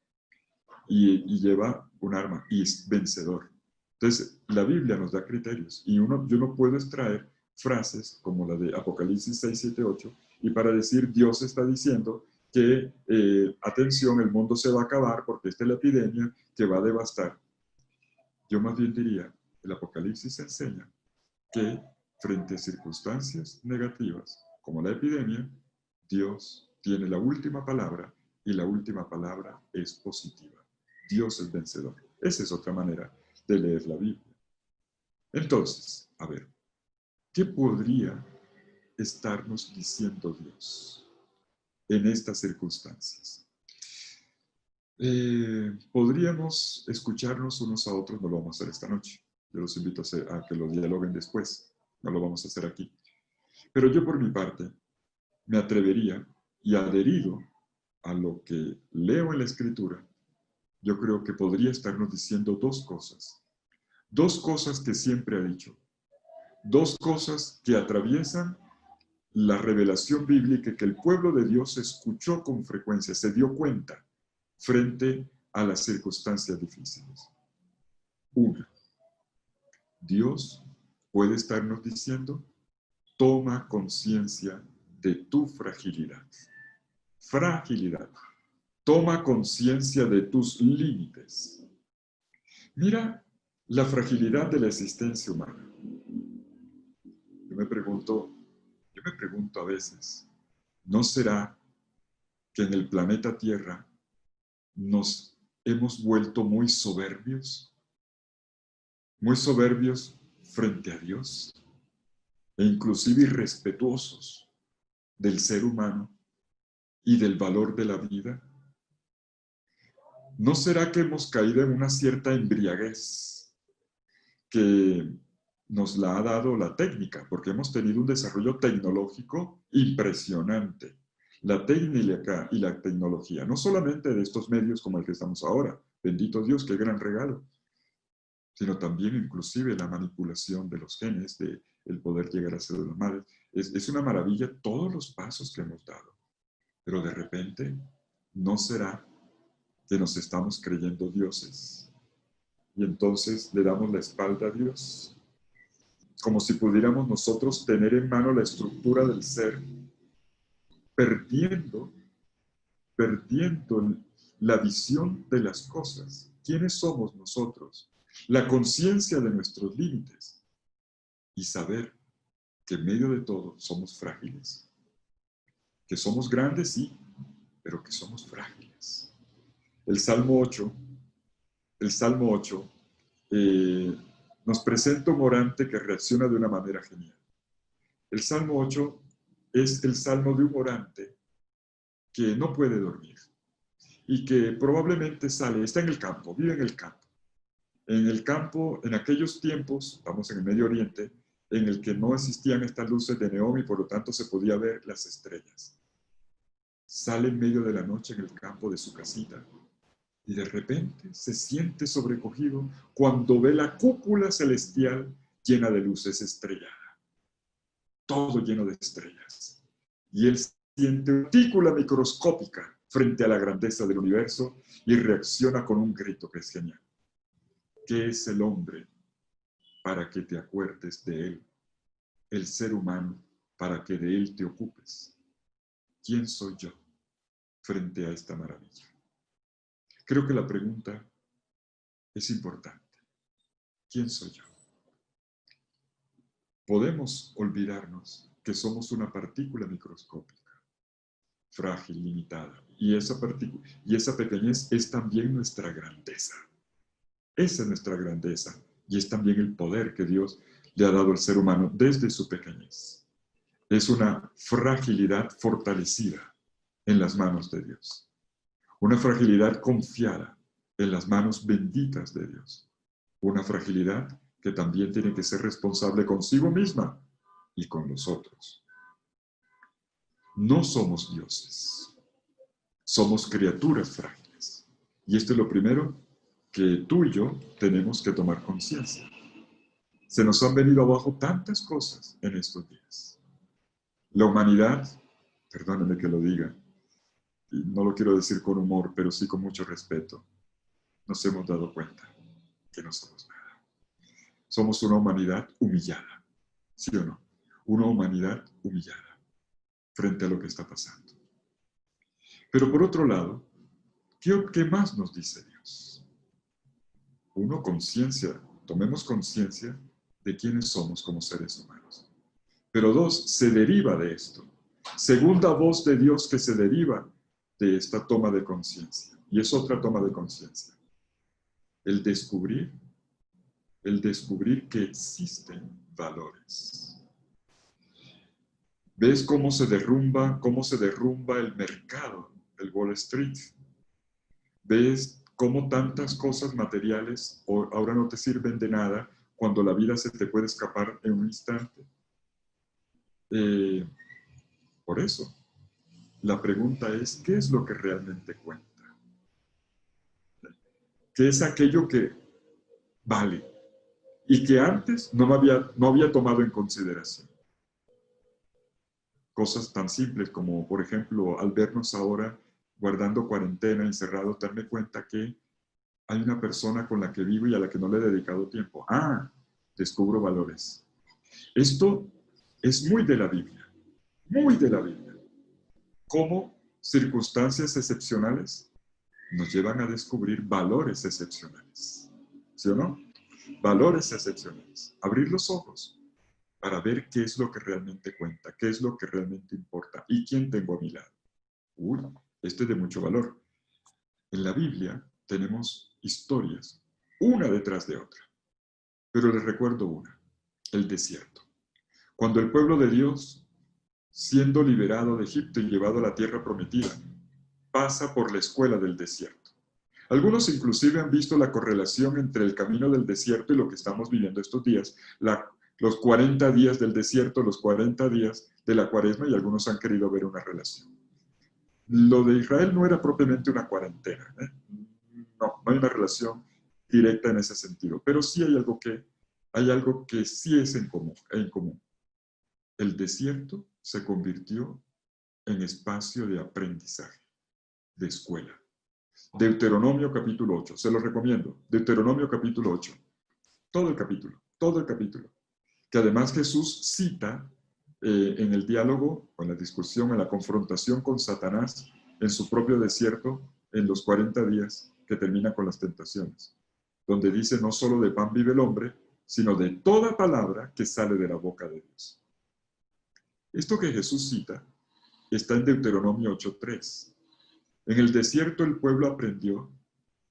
y lleva un arma, y es vencedor. Entonces, la Biblia nos da criterios, y yo no puedo extraer frases como la de Apocalipsis 6, 7, 8, y para decir Dios está diciendo que, atención, el mundo se va a acabar porque esta es la epidemia que va a devastar. Yo más bien diría, el Apocalipsis enseña que frente a circunstancias negativas como la epidemia, Dios tiene la última palabra y la última palabra es positiva. Dios es vencedor. Esa es otra manera de leer la Biblia. Entonces, a ver, ¿qué podría estarnos diciendo Dios en estas circunstancias? Podríamos escucharnos unos a otros, no lo vamos a hacer esta noche. Yo los invito a que lo dialoguen después, no lo vamos a hacer aquí. Pero yo por mi parte me atrevería, y adherido a lo que leo en la Escritura, yo creo que podría estarnos diciendo dos cosas que siempre ha dicho, dos cosas que atraviesan la revelación bíblica que el pueblo de Dios escuchó con frecuencia, se dio cuenta frente a las circunstancias difíciles. Una, Dios puede estarnos diciendo: toma conciencia de tu fragilidad. Fragilidad. Toma conciencia de tus límites. Mira la fragilidad de la existencia humana. Yo me pregunto a veces, ¿no será que en el planeta Tierra nos hemos vuelto muy soberbios? Muy soberbios frente a Dios e inclusive irrespetuosos del ser humano y del valor de la vida. ¿No será que hemos caído en una cierta embriaguez que nos la ha dado la técnica? Porque hemos tenido un desarrollo tecnológico impresionante. La técnica y la tecnología, no solamente de estos medios como el que estamos ahora, bendito Dios, qué gran regalo, sino también inclusive la manipulación de los genes, de el poder llegar a ser de las madres. Es una maravilla todos los pasos que hemos dado. Pero de repente, ¿no será que nos estamos creyendo dioses? Y entonces le damos la espalda a Dios, como si pudiéramos nosotros tener en mano la estructura del ser, perdiendo la visión de las cosas. ¿Quiénes somos nosotros? La conciencia de nuestros límites y saber que en medio de todo somos frágiles, que somos grandes, sí, pero que somos frágiles. El Salmo 8 nos presenta un orante que reacciona de una manera genial. El Salmo 8 es el salmo de un orante que no puede dormir y que probablemente está en el campo, vive en el campo. En el campo, en aquellos tiempos, estamos en el Medio Oriente, en el que no existían estas luces de neón y por lo tanto se podía ver las estrellas. Sale en medio de la noche en el campo de su casita Y de repente se siente sobrecogido cuando ve la cúpula celestial llena de luces estrellada. Todo lleno de estrellas. Y él siente una partícula microscópica frente a la grandeza del universo y reacciona con un grito que es genial. ¿Qué es el hombre para que te acuerdes de él? El ser humano para que de él te ocupes. ¿Quién soy yo frente a esta maravilla? Creo que la pregunta es importante. ¿Quién soy yo? Podemos olvidarnos que somos una partícula microscópica, frágil, limitada, y esa pequeñez es también nuestra grandeza. Esa es nuestra grandeza, y es también el poder que Dios le ha dado al ser humano desde su pequeñez. Es una fragilidad fortalecida en las manos de Dios. Una fragilidad confiada en las manos benditas de Dios. Una fragilidad que también tiene que ser responsable consigo misma y con los otros. No somos dioses. Somos criaturas frágiles. Y esto es lo primero que tú y yo tenemos que tomar conciencia. Se nos han venido abajo tantas cosas en estos días. La humanidad, perdónenme que lo diga, y no lo quiero decir con humor, pero sí con mucho respeto, nos hemos dado cuenta que no somos nada. Somos una humanidad humillada, ¿sí o no? Una humanidad humillada frente a lo que está pasando. Pero por otro lado, ¿qué más nos dice Dios? Uno, conciencia, tomemos conciencia de quiénes somos como seres humanos. Pero dos, se deriva de esto. Segunda voz de Dios que se deriva de esta toma de conciencia. Y es otra toma de conciencia. El descubrir que existen valores. ¿Ves cómo se derrumba el mercado, el Wall Street? ¿Ves cómo tantas cosas materiales ahora no te sirven de nada cuando la vida se te puede escapar en un instante? Por eso, la pregunta es, ¿qué es lo que realmente cuenta? ¿Qué es aquello que vale y que antes no había tomado en consideración? Cosas tan simples como, por ejemplo, al vernos ahora guardando cuarentena, encerrados, darme cuenta que hay una persona con la que vivo y a la que no le he dedicado tiempo. Descubro valores. Esto es muy de la Biblia, muy de la Biblia. Cómo circunstancias excepcionales nos llevan a descubrir valores excepcionales. ¿Sí o no? Valores excepcionales. Abrir los ojos para ver qué es lo que realmente cuenta, qué es lo que realmente importa y quién tengo a mi lado. Esto es de mucho valor. En la Biblia tenemos historias, una detrás de otra. Pero les recuerdo una, el desierto. Cuando el pueblo de Dios, siendo liberado de Egipto y llevado a la tierra prometida, pasa por la escuela del desierto. Algunos inclusive han visto la correlación entre el camino del desierto y lo que estamos viviendo estos días, los 40 días del desierto, los 40 días de la cuaresma, y algunos han querido ver una relación. Lo de Israel no era propiamente una cuarentena, no hay una relación directa en ese sentido, pero sí hay algo que sí es en común. El desierto se convirtió en espacio de aprendizaje, de escuela. Deuteronomio capítulo 8, se lo recomiendo, Deuteronomio capítulo 8, todo el capítulo, que además Jesús cita en el diálogo, en la discusión, en la confrontación con Satanás, en su propio desierto, en los 40 días que termina con las tentaciones, donde dice no solo de pan vive el hombre, sino de toda palabra que sale de la boca de Dios. Esto que Jesús cita está en Deuteronomio 8:3. En el desierto el pueblo aprendió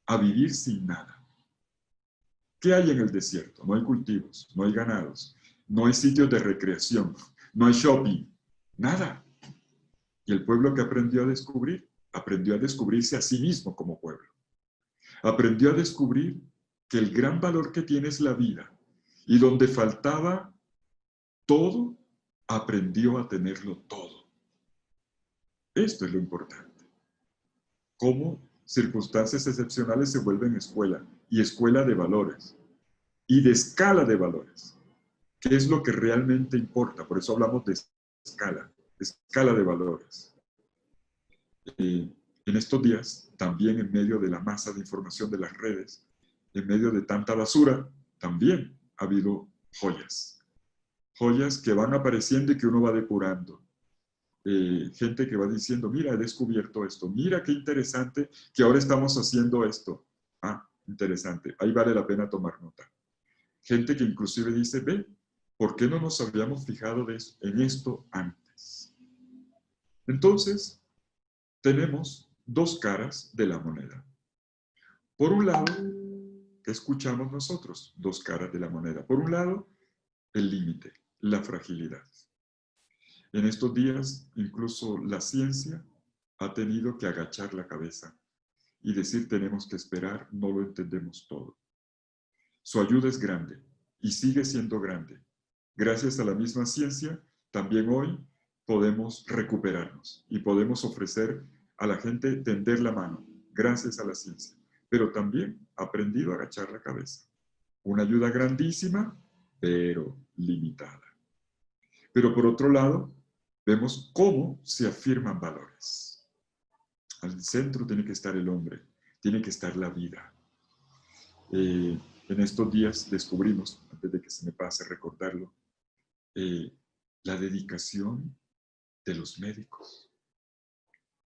a vivir sin nada. ¿Qué hay en el desierto? No hay cultivos, no hay ganados, no hay sitios de recreación, no hay shopping, nada. Y el pueblo que aprendió a descubrirse a sí mismo como pueblo. Aprendió a descubrir que el gran valor que tiene es la vida. Y donde faltaba todo, aprendió a tenerlo todo. Esto es lo importante. Cómo circunstancias excepcionales se vuelven escuela, y escuela de valores, y de escala de valores, que es lo que realmente importa. Por eso hablamos de escala de valores. En estos días, también en medio de la masa de información de las redes, en medio de tanta basura, también ha habido joyas. Joyas que van apareciendo y que uno va depurando. Gente que va diciendo, mira, he descubierto esto, mira qué interesante que ahora estamos haciendo esto. Ah, interesante, ahí vale la pena tomar nota. Gente que inclusive dice, ve, ¿por qué no nos habíamos fijado en esto antes? Entonces, tenemos dos caras de la moneda. Por un lado, ¿qué escuchamos nosotros? Dos caras de la moneda. Por un lado, el límite, la fragilidad. En estos días, incluso la ciencia ha tenido que agachar la cabeza y decir tenemos que esperar, no lo entendemos todo. Su ayuda es grande y sigue siendo grande. Gracias a la misma ciencia, también hoy podemos recuperarnos y podemos ofrecer a la gente tender la mano, gracias a la ciencia. Pero también ha aprendido a agachar la cabeza. Una ayuda grandísima, pero limitada. Pero por otro lado, vemos cómo se afirman valores. Al centro tiene que estar el hombre, tiene que estar la vida. En estos días descubrimos, antes de que se me pase recordarlo, la dedicación de los médicos.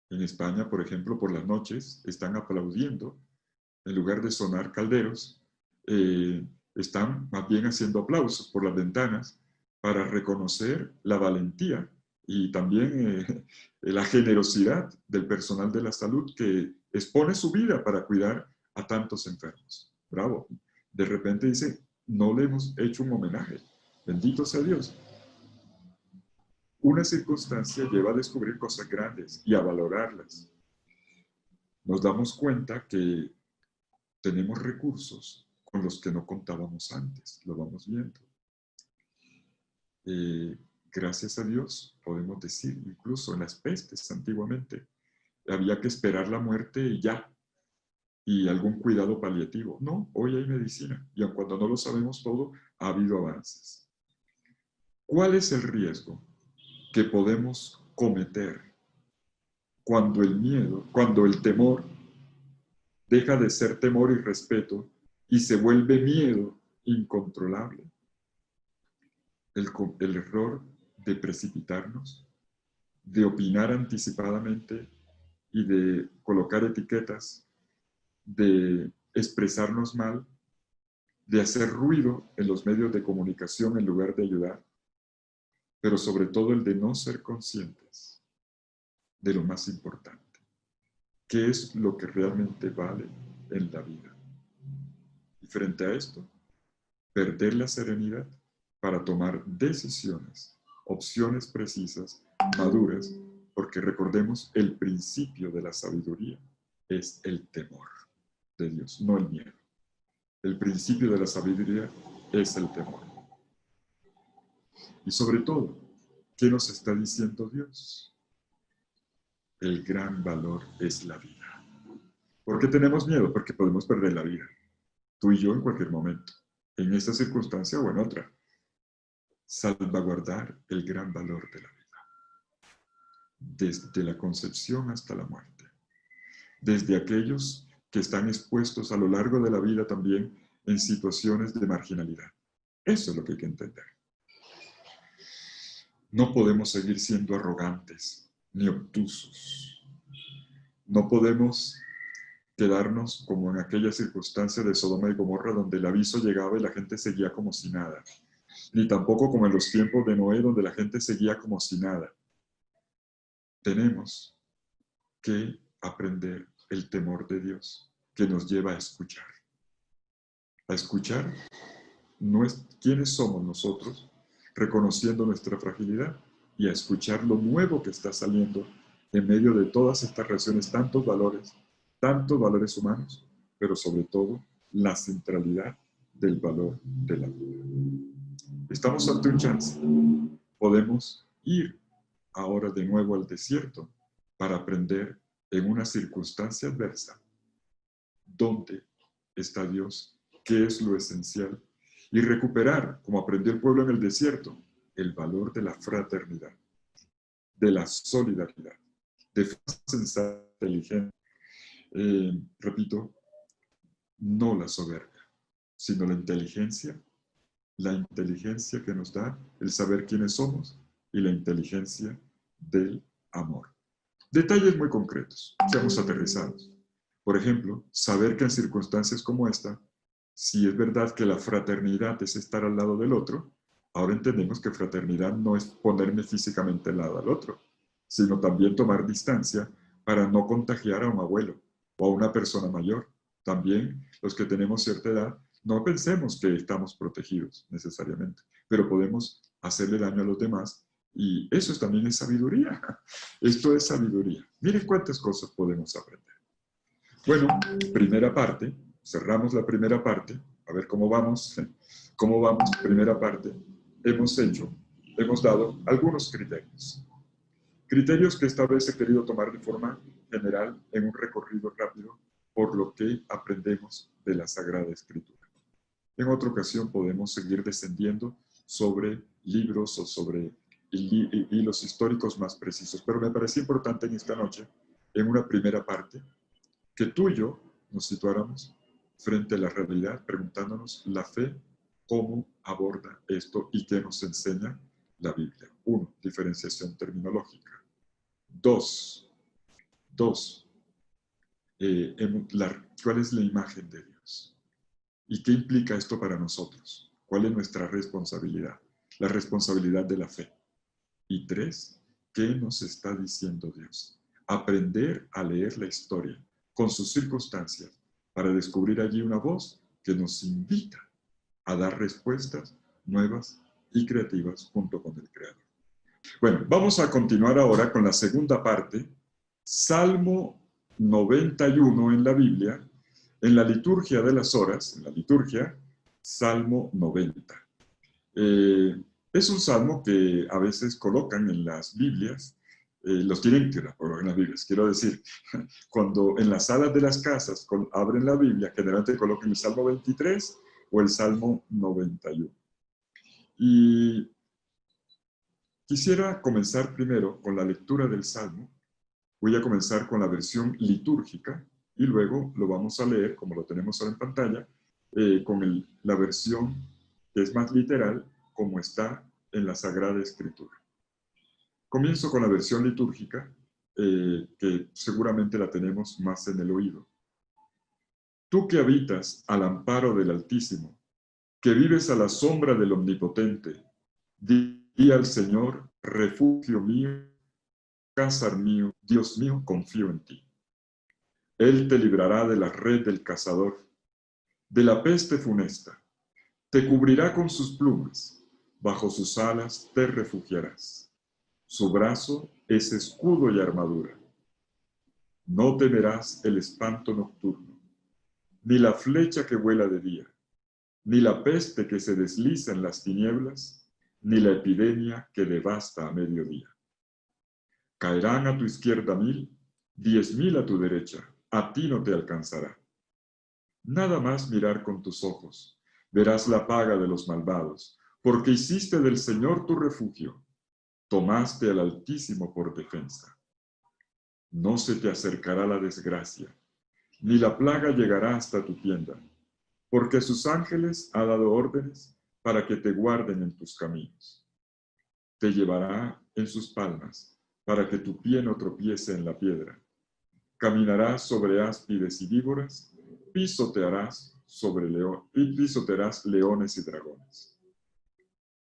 En España, por ejemplo, por las noches están aplaudiendo, en lugar de sonar calderos, están más bien haciendo aplausos por las ventanas para reconocer la valentía y también la generosidad del personal de la salud que expone su vida para cuidar a tantos enfermos. Bravo. De repente dice, no le hemos hecho un homenaje. Bendito sea Dios. Una circunstancia lleva a descubrir cosas grandes y a valorarlas. Nos damos cuenta que tenemos recursos con los que no contábamos antes, lo vamos viendo. Gracias a Dios, podemos decir, incluso en las pestes antiguamente, había que esperar la muerte y ya, y algún cuidado paliativo. No, hoy hay medicina, y aun cuando no lo sabemos todo, ha habido avances. ¿Cuál es el riesgo que podemos cometer cuando el miedo, cuando el temor deja de ser temor y respeto y se vuelve miedo incontrolable? El error de precipitarnos, de opinar anticipadamente y de colocar etiquetas, de expresarnos mal, de hacer ruido en los medios de comunicación en lugar de ayudar, pero sobre todo el de no ser conscientes de lo más importante, qué es lo que realmente vale en la vida. Y frente a esto, perder la serenidad para tomar decisiones, opciones precisas, maduras, porque recordemos, el principio de la sabiduría es el temor de Dios, no el miedo. El principio de la sabiduría es el temor. Y sobre todo, ¿qué nos está diciendo Dios? El gran valor es la vida. ¿Por qué tenemos miedo? Porque podemos perder la vida. Tú y yo en cualquier momento. En esta circunstancia o en otra. Salvaguardar el gran valor de la vida. Desde la concepción hasta la muerte. Desde aquellos que están expuestos a lo largo de la vida también en situaciones de marginalidad. Eso es lo que hay que entender. No podemos seguir siendo arrogantes ni obtusos. No podemos quedarnos como en aquella circunstancia de Sodoma y Gomorra donde el aviso llegaba y la gente seguía como si nada. Ni tampoco como en los tiempos de Noé donde la gente seguía como si nada. Tenemos que aprender el temor de Dios que nos lleva a escuchar. A escuchar quiénes somos nosotros, reconociendo nuestra fragilidad y a escuchar lo nuevo que está saliendo en medio de todas estas relaciones, tantos valores humanos, pero sobre todo la centralidad del valor de la vida. Estamos ante un chance. Podemos ir ahora de nuevo al desierto para aprender en una circunstancia adversa dónde está Dios, qué es lo esencial, y recuperar, como aprendió el pueblo en el desierto, el valor de la fraternidad, de la solidaridad, de forma sensata, inteligente. Repito, no la soberbia, sino la inteligencia que nos da el saber quiénes somos y la inteligencia del amor. Detalles muy concretos, seamos aterrizados. Por ejemplo, saber que en circunstancias como esta, si es verdad que la fraternidad es estar al lado del otro, ahora entendemos que fraternidad no es ponerme físicamente al lado al otro, sino también tomar distancia para no contagiar a un abuelo o a una persona mayor. También los que tenemos cierta edad, no pensemos que estamos protegidos necesariamente, pero podemos hacerle daño a los demás y eso también es sabiduría. Esto es sabiduría. Miren cuántas cosas podemos aprender. Bueno, primera parte, cerramos la primera parte, a ver cómo vamos. ¿Cómo vamos? Primera parte, hemos dado algunos criterios. Criterios que esta vez he querido tomar de forma general en un recorrido rápido por lo que aprendemos de la Sagrada Escritura. En otra ocasión podemos seguir descendiendo sobre libros o sobre hilos históricos más precisos, pero me parece importante en esta noche, en una primera parte, que tú y yo nos situáramos frente a la realidad, preguntándonos la fe, cómo aborda esto y qué nos enseña la Biblia. 1. Diferenciación terminológica. 2. ¿Cuál es la imagen de Dios? ¿Y qué implica esto para nosotros? ¿Cuál es nuestra responsabilidad? La responsabilidad de la fe. Y 3, ¿qué nos está diciendo Dios? Aprender a leer la historia con sus circunstancias para descubrir allí una voz que nos invita a dar respuestas nuevas y creativas junto con el Creador. Bueno, vamos a continuar ahora con la segunda parte, Salmo 91 en la Biblia, en la liturgia de las horas, en la liturgia, Salmo 90. Es un salmo que a veces colocan en las Biblias, los tienen que colocar en las Biblias, quiero decir, cuando en las salas de las casas abren la Biblia, generalmente colocan el Salmo 23 o el Salmo 91. Y quisiera comenzar primero con la lectura del Salmo. Voy a comenzar con la versión litúrgica y luego lo vamos a leer, como lo tenemos ahora en pantalla, con la versión que es más literal, como está en la Sagrada Escritura. Comienzo con la versión litúrgica, que seguramente la tenemos más en el oído. Tú que habitas al amparo del Altísimo, que vives a la sombra del Omnipotente, di al Señor, refugio mío, cázar mío, Dios mío, confío en ti. Él te librará de la red del cazador, de la peste funesta. Te cubrirá con sus plumas, bajo sus alas te refugiarás. Su brazo es escudo y armadura. No temerás el espanto nocturno, ni la flecha que vuela de día, ni la peste que se desliza en las tinieblas, ni la epidemia que devasta a mediodía. Caerán a tu izquierda 1000, 10.000 a tu derecha, a ti no te alcanzará. Nada más mirar con tus ojos, verás la paga de los malvados, porque hiciste del Señor tu refugio, tomaste al Altísimo por defensa. No se te acercará la desgracia, ni la plaga llegará hasta tu tienda, porque sus ángeles ha dado órdenes para que te guarden en tus caminos. Te llevará en sus palmas, para que tu pie no tropiece en la piedra. Caminarás sobre áspides y víboras, pisotearás leones y dragones.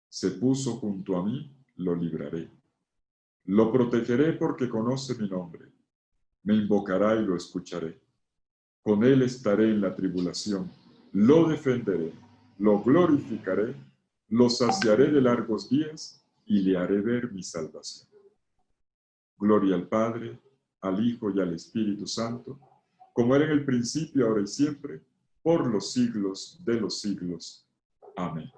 Se puso junto a mí, lo libraré. Lo protegeré porque conoce mi nombre. Me invocará y lo escucharé. Con él estaré en la tribulación. Lo defenderé, lo glorificaré, lo saciaré de largos días y le haré ver mi salvación. Gloria al Padre, al Hijo y al Espíritu Santo, como era en el principio, ahora y siempre, por los siglos de los siglos. Amén.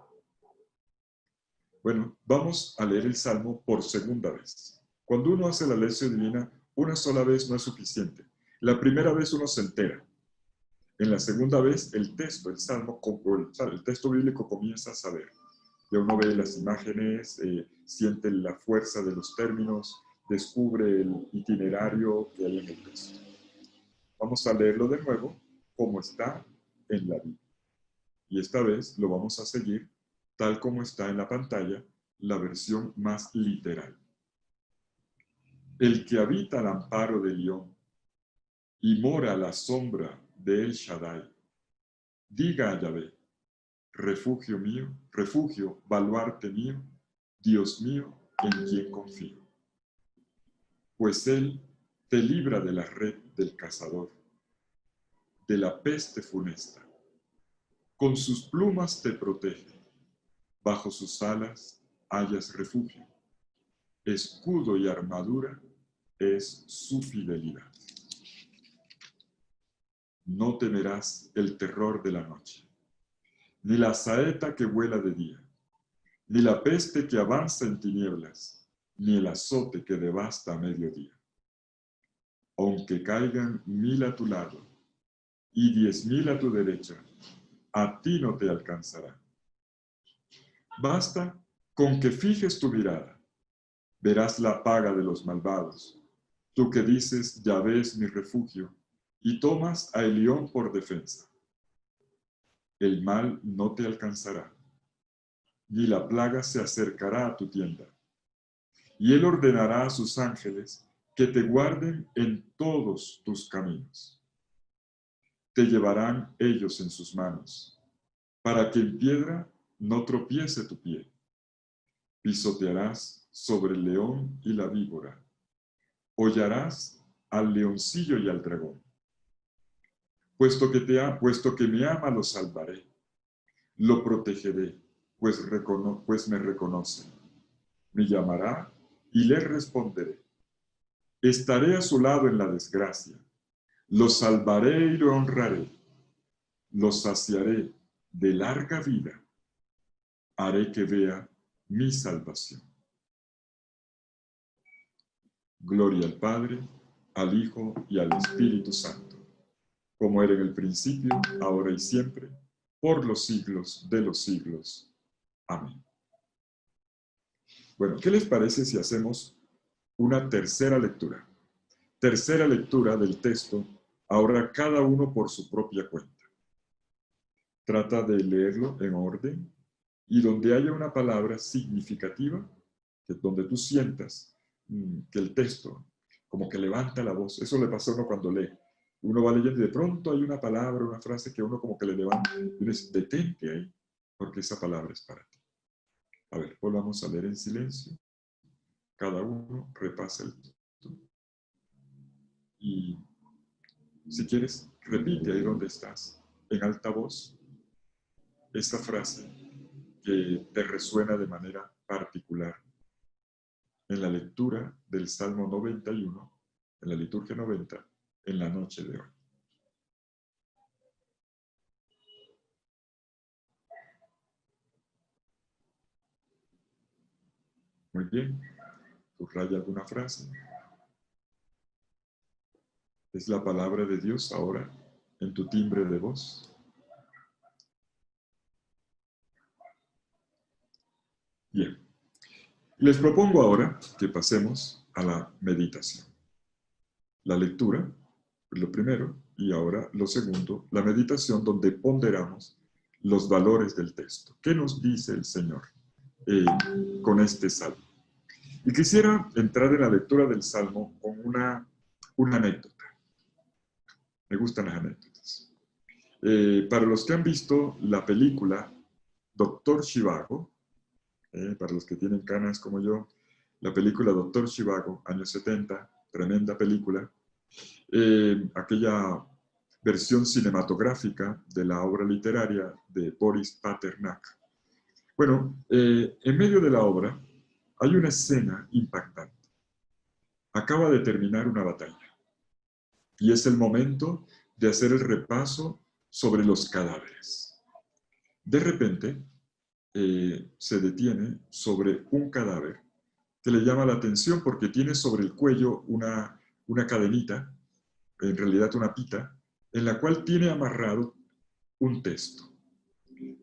Bueno, vamos a leer el Salmo por segunda vez. Cuando uno hace la lección divina, una sola vez no es suficiente. La primera vez uno se entera. En la segunda vez, el texto, el salmo, el texto bíblico comienza a saber. Ya uno ve las imágenes, siente la fuerza de los términos, descubre el itinerario que hay en el texto. Vamos a leerlo de nuevo, como está en la Biblia. Y esta vez lo vamos a seguir tal como está en la pantalla, la versión más literal. El que habita al amparo del león y mora a la sombra de El Shaddai, diga a Yahvé, refugio mío, refugio, baluarte mío, Dios mío, en quien confío. Pues Él te libra de la red del cazador, de la peste funesta. Con sus plumas te protege, bajo sus alas hallas refugio. Escudo y armadura es su fidelidad. No temerás el terror de la noche, ni la saeta que vuela de día, ni la peste que avanza en tinieblas, ni el azote que devasta a mediodía. Aunque caigan 1000 a tu lado y 10,000 a tu derecha, a ti no te alcanzará. Basta con que fijes tu mirada, verás la paga de los malvados. Tú que dices, Yahvé es mi refugio, y tomas a Elión por defensa. El mal no te alcanzará, ni la plaga se acercará a tu tienda. Y él ordenará a sus ángeles que te guarden en todos tus caminos. Te llevarán ellos en sus manos, para que en piedra no tropiece tu pie. Pisotearás sobre el león y la víbora. Hollarás al leoncillo y al dragón. Puesto que me ama, lo salvaré. Lo protegeré, pues me reconoce. Me llamará y le responderé. Estaré a su lado en la desgracia. Lo salvaré y lo honraré. Lo saciaré de larga vida. Haré que vea mi salvación. Gloria al Padre, al Hijo y al Espíritu Santo, como era en el principio, ahora y siempre, por los siglos de los siglos. Amén. Bueno, ¿qué les parece si hacemos una tercera lectura? Tercera lectura del texto, ahora cada uno por su propia cuenta. Trata de leerlo en orden y donde haya una palabra significativa, que donde tú sientas que el texto como que levanta la voz. Eso le pasa a uno cuando lee. Uno va leyendo y de pronto hay una palabra, una frase que uno como que le levanta. Y uno dice, detente ahí, porque esa palabra es para ti. A ver, volvamos a leer en silencio. Cada uno repasa el texto. Y si quieres, repite ahí donde estás, en alta voz, esta frase que te resuena de manera particular en la lectura del Salmo 91, en la liturgia 90, en la noche de hoy. Muy bien. Subraya alguna frase. Es la palabra de Dios ahora en tu timbre de voz. Bien. Les propongo ahora que pasemos a la meditación. La lectura, lo primero, y ahora lo segundo, la meditación donde ponderamos los valores del texto. ¿Qué nos dice el Señor con este salmo? Y quisiera entrar en la lectura del salmo con una anécdota. Me gustan las anécdotas. Para los que han visto la película Doctor Zhivago, para los que tienen canas como yo, la película Doctor Zhivago, años 70, tremenda película, aquella versión cinematográfica de la obra literaria de Boris Pasternak. Bueno, en medio de la obra hay una escena impactante. Acaba de terminar una batalla y es el momento de hacer el repaso sobre los cadáveres. De repente, se detiene sobre un cadáver que le llama la atención porque tiene sobre el cuello una cadenita, en realidad una pita, en la cual tiene amarrado un texto.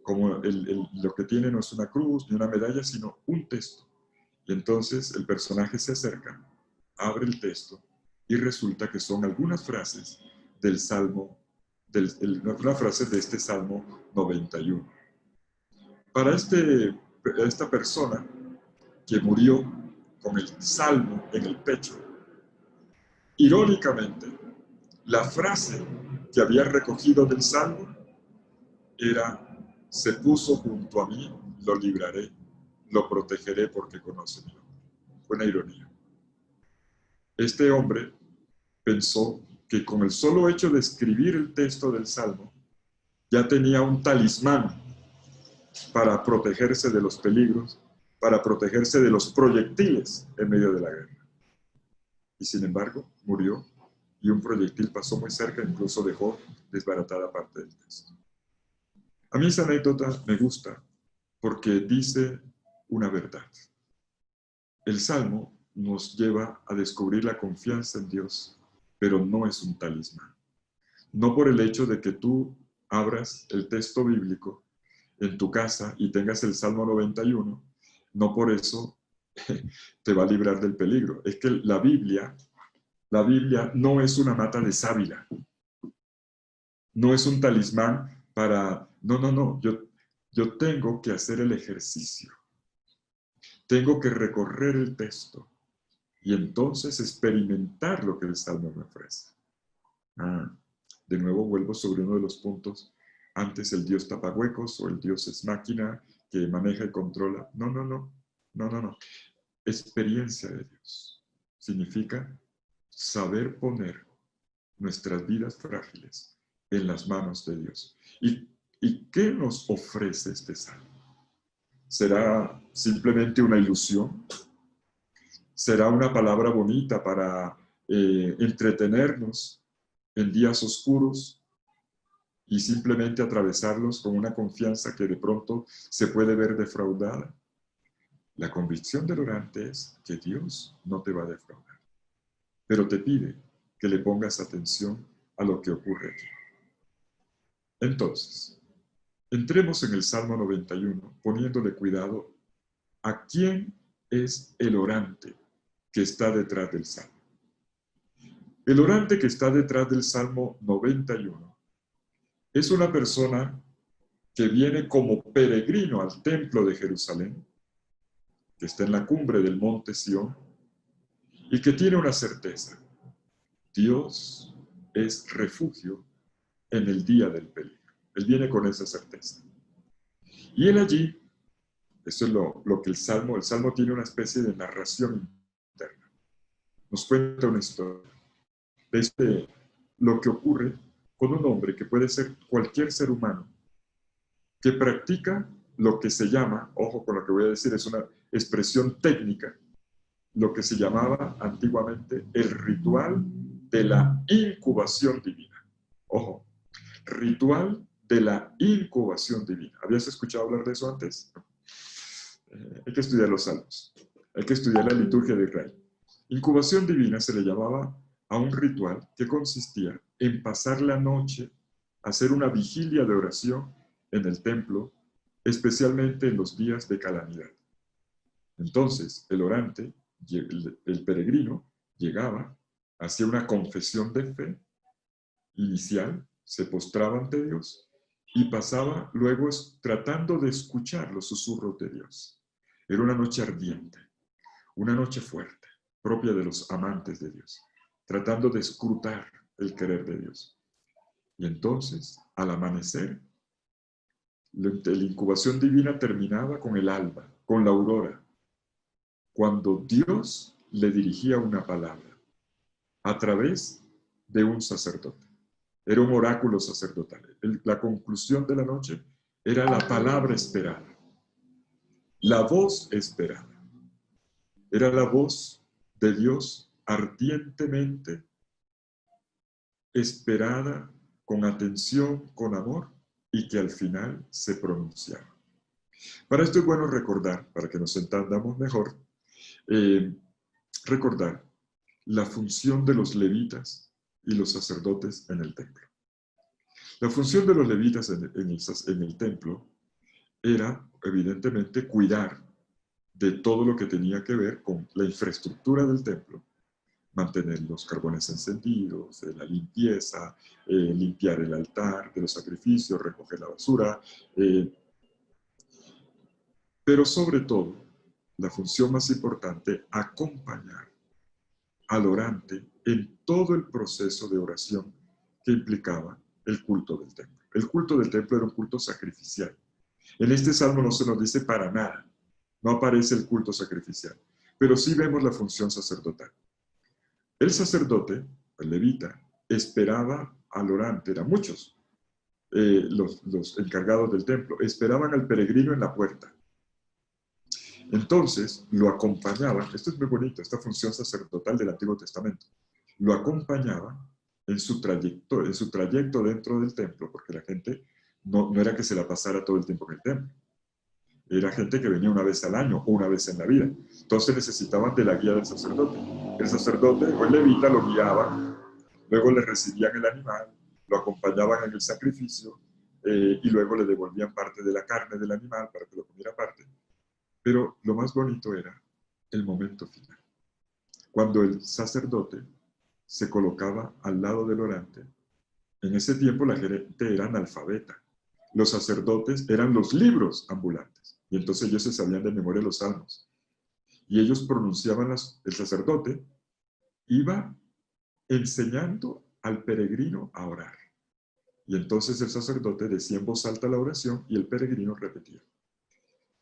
Como lo que tiene no es una cruz ni una medalla, sino un texto. Y entonces el personaje se acerca, abre el texto y resulta que son algunas frases del Salmo, algunas frases de este Salmo 91. Para esta persona que murió con el Salmo en el pecho, irónicamente, la frase que había recogido del Salmo era: se puso junto a mí, lo libraré, lo protegeré porque conoce mi nombre. Fue una ironía. Este hombre pensó que con el solo hecho de escribir el texto del Salmo, ya tenía un talismán para protegerse de los peligros, para protegerse de los proyectiles en medio de la guerra. Y sin embargo, murió y un proyectil pasó muy cerca, incluso dejó desbaratada parte del texto. A mí esa anécdota me gusta porque dice una verdad. El Salmo nos lleva a descubrir la confianza en Dios, pero no es un talismán. No por el hecho de que tú abras el texto bíblico en tu casa y tengas el Salmo 91, no por eso te va a librar del peligro. Es que la Biblia no es una mata de sábila, no es un talismán para... No. Yo tengo que hacer el ejercicio. Tengo que recorrer el texto y entonces experimentar lo que el Salmo me ofrece. De nuevo vuelvo sobre uno de los puntos. Antes el Dios tapahuecos o el Dios es máquina que maneja y controla. No. Experiencia de Dios significa saber poner nuestras vidas frágiles en las manos de Dios. ¿Y qué nos ofrece este Salmo? ¿Será simplemente una ilusión? ¿Será una palabra bonita para entretenernos en días oscuros y simplemente atravesarlos con una confianza que de pronto se puede ver defraudada? La convicción del orante es que Dios no te va a defraudar, pero te pide que le pongas atención a lo que ocurre aquí. Entonces, entremos en el Salmo 91 poniéndole cuidado a quién es el orante que está detrás del Salmo. El orante que está detrás del Salmo 91 es una persona que viene como peregrino al templo de Jerusalén, que está en la cumbre del monte Sión, y que tiene una certeza: Dios es refugio en el día del peligro. Él viene con esa certeza. Y él allí, eso es lo que el Salmo tiene una especie de narración interna. Nos cuenta una historia de lo que ocurre con un hombre que puede ser cualquier ser humano, que practica lo que se llama, ojo con lo que voy a decir, es una expresión técnica, lo que se llamaba antiguamente el ritual de la incubación divina. Ojo, ritual de la incubación divina. ¿Habías escuchado hablar de eso antes? Hay que estudiar los salmos, hay que estudiar la liturgia de Israel. Incubación divina se le llamaba a un ritual que consistía en pasar la noche, hacer una vigilia de oración en el templo, especialmente en los días de calamidad. Entonces, el orante, el peregrino, llegaba, hacía una confesión de fe inicial, se postraba ante Dios y pasaba luego tratando de escuchar los susurros de Dios. Era una noche ardiente, una noche fuerte, propia de los amantes de Dios, tratando de escrutar el querer de Dios. Y entonces, al amanecer, la incubación divina terminaba con el alba, con la aurora, cuando Dios le dirigía una palabra a través de un sacerdote. Era un oráculo sacerdotal. La conclusión de la noche era la palabra esperada, la voz esperada. Era la voz de Dios ardientemente esperada, con atención, con amor, y que al final se pronunciaba. Para esto es bueno recordar, para que nos entendamos mejor, recordar la función de los levitas y los sacerdotes en el templo. La función de los levitas en el templo era, evidentemente, cuidar de todo lo que tenía que ver con la infraestructura del templo, mantener los carbones encendidos, la limpieza, limpiar el altar de los sacrificios, recoger la basura, pero sobre todo, la función más importante, acompañar al orante en todo el proceso de oración que implicaba el culto del templo. El culto del templo era un culto sacrificial. En este salmo no se nos dice para nada, no aparece el culto sacrificial, pero sí vemos la función sacerdotal. El sacerdote, el levita, esperaba al orante, eran muchos los encargados del templo, esperaban al peregrino en la puerta. Entonces lo acompañaban, esto es muy bonito, esta función sacerdotal del Antiguo Testamento, lo acompañaban en su trayecto dentro del templo, porque la gente no era que se la pasara todo el tiempo en el templo. Era gente que venía una vez al año o una vez en la vida. Entonces necesitaban de la guía del sacerdote. El sacerdote o el levita lo guiaba, luego le recibían el animal, lo acompañaban en el sacrificio y luego le devolvían parte de la carne del animal para que lo comiera aparte. Pero lo más bonito era el momento final. Cuando el sacerdote se colocaba al lado del orante, en ese tiempo la gente era analfabeta. Los sacerdotes eran los libros ambulantes. Y entonces ellos se sabían de memoria los salmos. Y ellos pronunciaban, el sacerdote iba enseñando al peregrino a orar. Y entonces el sacerdote decía en voz alta la oración y el peregrino repetía.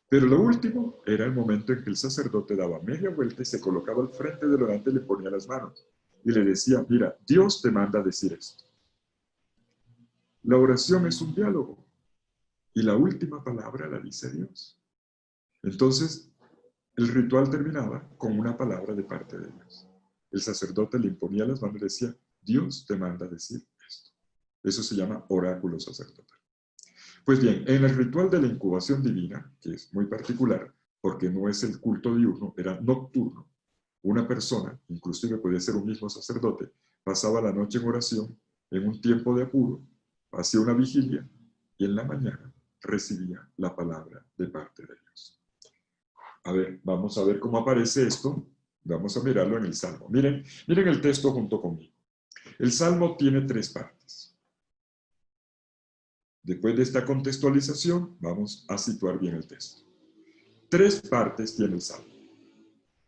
Pero lo último era el momento en que el sacerdote daba media vuelta y se colocaba al frente del orante y le ponía las manos. Y le decía, mira, Dios te manda a decir esto. La oración es un diálogo. Y la última palabra la dice Dios. Entonces, el ritual terminaba con una palabra de parte de Dios. El sacerdote le imponía las manos y decía, Dios te manda a decir esto. Eso se llama oráculo sacerdotal. Pues bien, en el ritual de la incubación divina, que es muy particular, porque no es el culto diurno, era nocturno, una persona, inclusive podía ser un mismo sacerdote, pasaba la noche en oración, en un tiempo de apuro, hacía una vigilia y en la mañana recibía la palabra de parte de Dios. A ver, vamos a ver cómo aparece esto. Vamos a mirarlo en el Salmo. Miren el texto junto conmigo. El Salmo tiene 3 partes. Después de esta contextualización, vamos a situar bien el texto. 3 partes tiene el Salmo.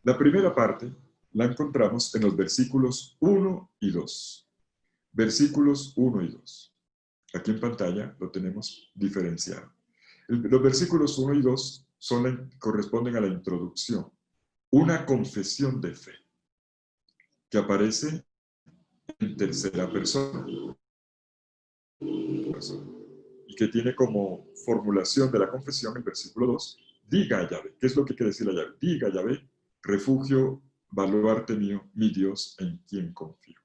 La primera parte la encontramos en los versículos 1 y 2. Versículos 1 y 2. Aquí en pantalla lo tenemos diferenciado. Los versículos 1 y 2 corresponden a la introducción, una confesión de fe, que aparece en tercera persona, y que tiene como formulación de la confesión el versículo 2, diga a Yahvé. ¿Qué es lo que quiere decir la Yahvé? Diga a Yahvé, refugio, baluarte mío, mi Dios en quien confío.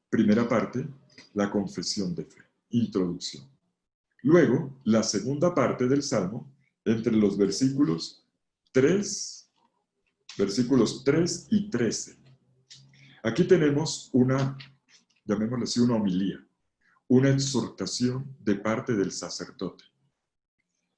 Primera parte, la confesión de fe, introducción. Luego, la segunda parte del Salmo, entre los versículos 3 y 13. Aquí tenemos una, llamémoslo así, una homilía, una exhortación de parte del sacerdote.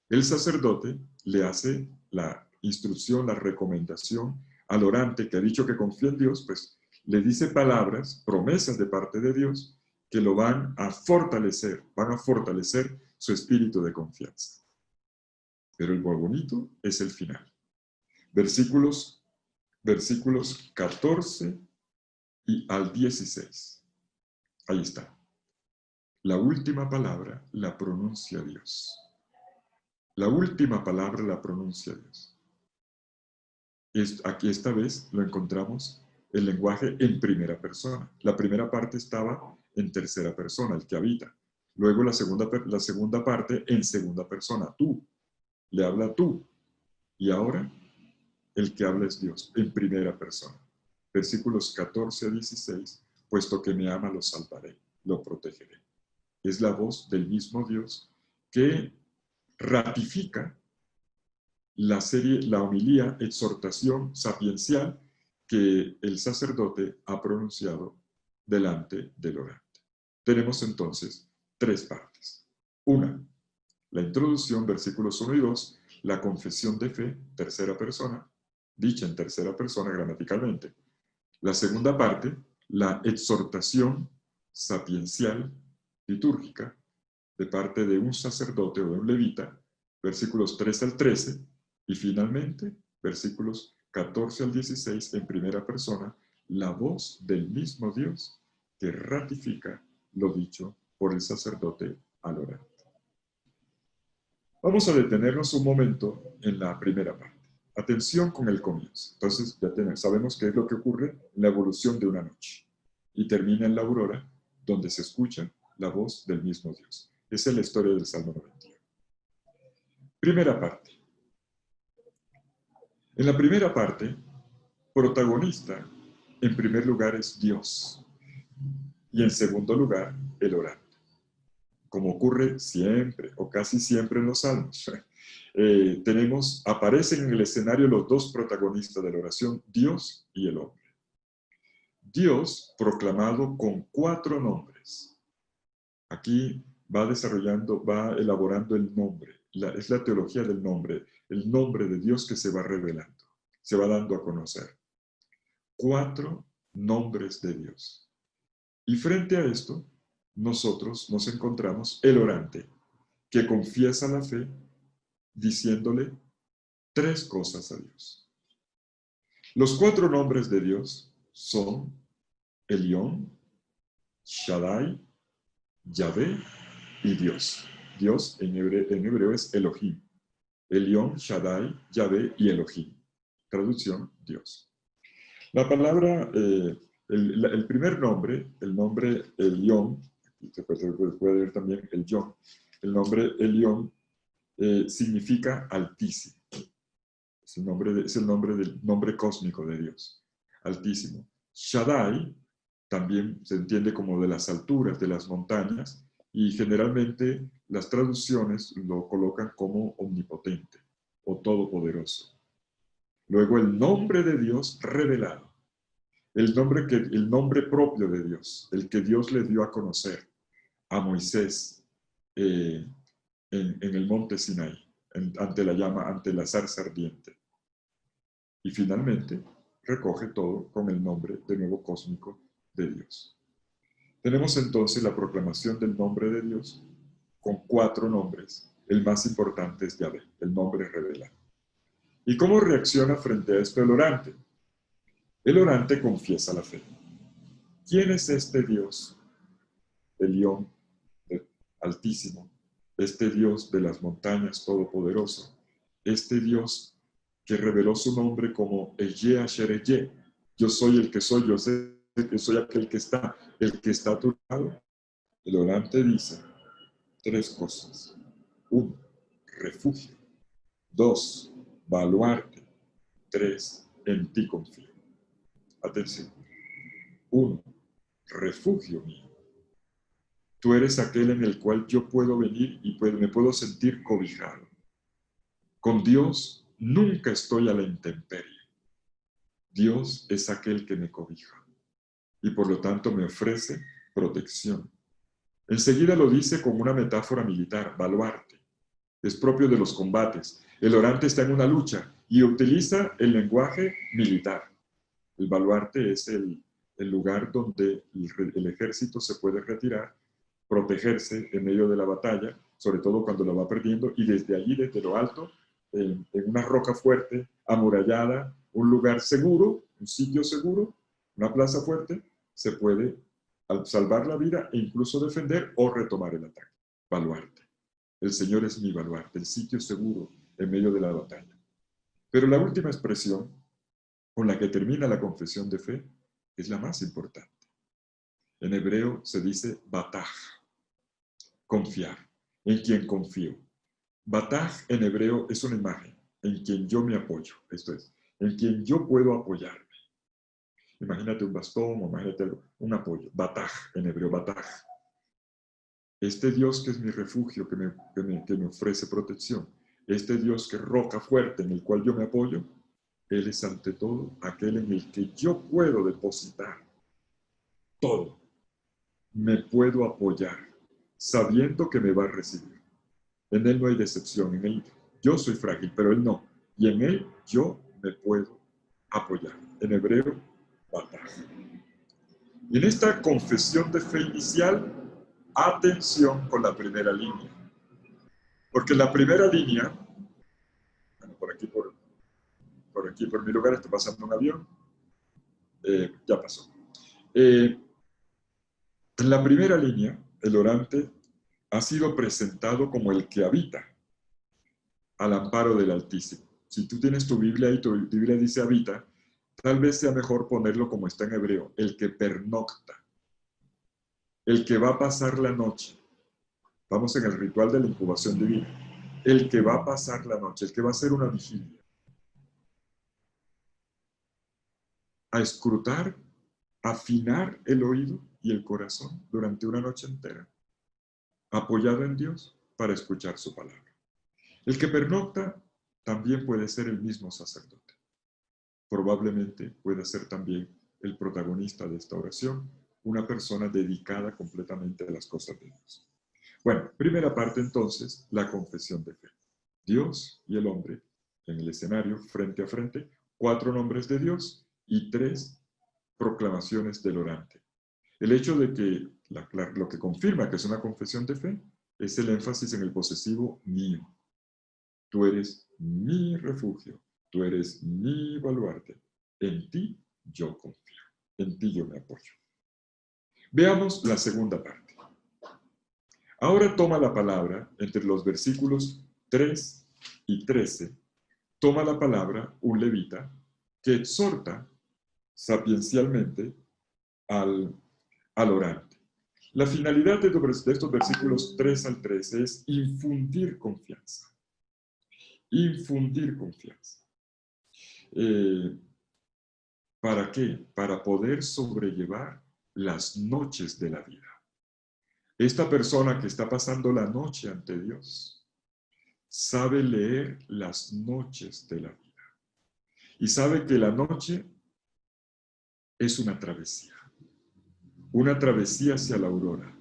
El sacerdote le hace la instrucción, la recomendación al orante que ha dicho que confía en Dios, pues le dice palabras, promesas de parte de Dios que lo van a fortalecer su espíritu de confianza. Pero el muy bonito es el final. Versículos 14 y al 16. Ahí está. La última palabra la pronuncia Dios. La última palabra la pronuncia Dios. Aquí esta vez lo encontramos el lenguaje en primera persona. La primera parte estaba en tercera persona, el que habita. Luego la segunda parte en segunda persona, tú. Le habla tú. Y ahora el que habla es Dios, en primera persona. Versículos 14 a 16, puesto que me ama lo salvaré, lo protegeré. Es la voz del mismo Dios que ratifica la homilía, exhortación sapiencial que el sacerdote ha pronunciado delante del orante. tenemos entonces tres partes. Una, la introducción, versículos 1 y 2, la confesión de fe, tercera persona, dicha en tercera persona gramaticalmente. La segunda parte, la exhortación sapiencial, litúrgica, de parte de un sacerdote o de un levita, versículos 3 al 13, y finalmente, versículos 14 al 16, en primera persona, la voz del mismo Dios que ratifica lo dicho por el sacerdote al orar. Vamos a detenernos un momento en la primera parte. Atención con el comienzo. Entonces, sabemos qué es lo que ocurre en la evolución de una noche. Y termina en la aurora, donde se escucha la voz del mismo Dios. Esa es la historia del Salmo 91. Primera parte. En la primera parte, protagonista, en primer lugar, es Dios. Y en segundo lugar, el orante. Como ocurre siempre, o casi siempre en los salmos. Aparecen en el escenario los dos protagonistas de la oración, Dios y el hombre. Dios proclamado con 4 nombres. Aquí va elaborando el nombre. Es la teología del nombre, el nombre de Dios que se va revelando, se va dando a conocer. 4 nombres de Dios. Y frente a esto, nosotros nos encontramos el orante, que confiesa la fe diciéndole 3 cosas a Dios. Los 4 nombres de Dios son Elión, Shaddai, Yahvé y Dios. Dios en hebreo es Elohim. Elión, Shaddai, Yahvé y Elohim. Traducción, Dios. La palabra, el primer nombre, el nombre Elión, se puede ver también el Yon. El nombre Elión significa altísimo. Es el nombre cósmico de Dios. Altísimo. Shaddai también se entiende como de las alturas, de las montañas, y generalmente las traducciones lo colocan como omnipotente o todopoderoso. Luego el nombre de Dios revelado. El nombre propio de Dios, el que Dios le dio a conocer a Moisés en el monte Sinaí, ante la llama, ante la zarza ardiente. Y finalmente recoge todo con el nombre de nuevo cósmico de Dios. Tenemos entonces la proclamación del nombre de Dios con 4 nombres. El más importante es Yahvé, el nombre revelado. ¿Y cómo reacciona frente a esto el orante? El orante confiesa la fe. ¿Quién es este Dios? Elión, altísimo, este Dios de las montañas todopoderoso, este Dios que reveló su nombre como Eye Asher Eye, yo soy el que soy, yo soy aquel que está, a tu lado. El orante dice 3 cosas. 1, refugio. 2, baluarte. 3, en ti confío. Atención. 1, refugio mío. Tú eres aquel en el cual yo puedo venir y me puedo sentir cobijado. Con Dios nunca estoy a la intemperie. Dios es aquel que me cobija y por lo tanto me ofrece protección. Enseguida lo dice con una metáfora militar, baluarte. Es propio de los combates. El orante está en una lucha y utiliza el lenguaje militar. El baluarte es el lugar donde el ejército se puede retirar, protegerse en medio de la batalla, sobre todo cuando la va perdiendo, y desde allí, desde lo alto, en una roca fuerte, amurallada, un lugar seguro, un sitio seguro, una plaza fuerte, se puede salvar la vida e incluso defender o retomar el ataque. Baluarte. El Señor es mi baluarte, el sitio seguro en medio de la batalla. Pero la última expresión con la que termina la confesión de fe es la más importante. En hebreo se dice bataj, confiar, en quien confío. Bataj en hebreo es una imagen, en quien yo me apoyo, esto es, en quien yo puedo apoyarme. Imagínate un bastón o imagínate un apoyo, bataj en hebreo, bataj. Este Dios que es mi refugio, que me ofrece protección, este Dios que es roca fuerte en el cual yo me apoyo, Él es ante todo aquel en el que yo puedo depositar todo. me puedo apoyar, sabiendo que me va a recibir. En Él no hay decepción, en Él yo soy frágil, pero Él no. Y en Él yo me puedo apoyar. En hebreo, batar. Y en esta confesión de fe inicial, atención con la primera línea. Porque la primera línea, bueno, por aquí por mi lugar está pasando un avión, ya pasó. En la primera línea, el orante ha sido presentado como el que habita al amparo del Altísimo. Si tú tienes tu Biblia y tu Biblia dice habita, tal vez sea mejor ponerlo como está en hebreo, el que pernocta, el que va a pasar la noche. Vamos en el ritual de la incubación divina. El que va a pasar la noche, el que va a hacer una vigilia. A escrutar, afinar el oído y el corazón durante una noche entera, apoyado en Dios para escuchar su palabra. El que pernocta también puede ser el mismo sacerdote. Probablemente pueda ser también el protagonista de esta oración, una persona dedicada completamente a las cosas de Dios. Bueno, primera parte entonces, la confesión de fe. Dios y el hombre en el escenario, frente a frente, 4 nombres de Dios y 3 proclamaciones del orante. El hecho de que lo que confirma que es una confesión de fe es el énfasis en el posesivo mío. Tú eres mi refugio, tú eres mi baluarte. En ti yo confío, en ti yo me apoyo. Veamos la segunda parte. Ahora toma la palabra entre los versículos 3 y 13. Toma la palabra un levita que exhorta sapiencialmente al orante. La finalidad de estos versículos 3 al 13 es infundir confianza. Infundir confianza. ¿Para qué? Para poder sobrellevar las noches de la vida. Esta persona que está pasando la noche ante Dios sabe leer las noches de la vida y sabe que la noche es una travesía hacia la aurora,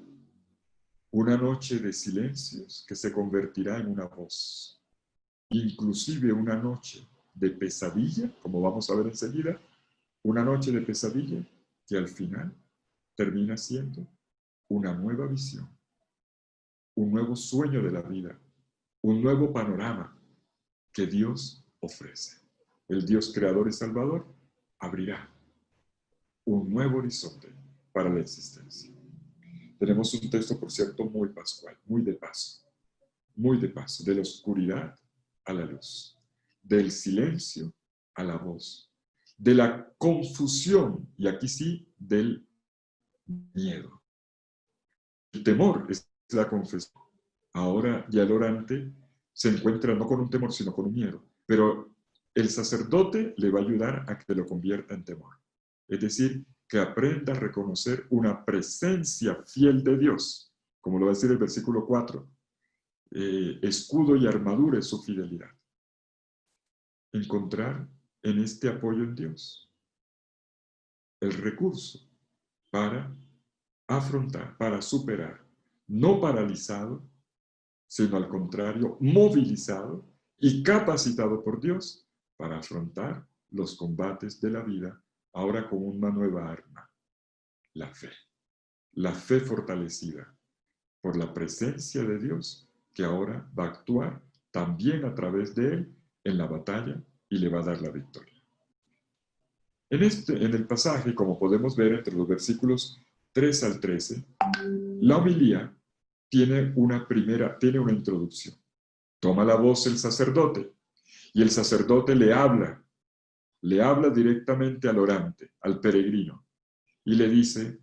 una noche de silencios que se convertirá en una voz, inclusive una noche de pesadilla, como vamos a ver enseguida, una noche de pesadilla que al final termina siendo una nueva visión, un nuevo sueño de la vida, un nuevo panorama que Dios ofrece. El Dios creador y salvador abrirá un nuevo horizonte para la existencia. Tenemos un texto, por cierto, muy pascual, muy de paso, de la oscuridad a la luz, del silencio a la voz, de la confusión, y aquí sí, del miedo. El temor es la confesión. Ahora ya el orante se encuentra no con un temor, sino con un miedo. Pero el sacerdote le va a ayudar a que lo convierta en temor. Es decir, que aprenda a reconocer una presencia fiel de Dios, como lo va a decir el versículo 4. Escudo y armadura es su fidelidad. Encontrar en este apoyo en Dios el recurso para afrontar, para superar, no paralizado, sino al contrario, movilizado y capacitado por Dios para afrontar los combates de la vida, ahora con una nueva arma, la fe. La fe fortalecida por la presencia de Dios, que ahora va a actuar también a través de él en la batalla y le va a dar la victoria. En el pasaje, como podemos ver entre los versículos 3 al 13, la homilía tiene una introducción. Toma la voz el sacerdote y el sacerdote le habla directamente al orante, al peregrino, y le dice,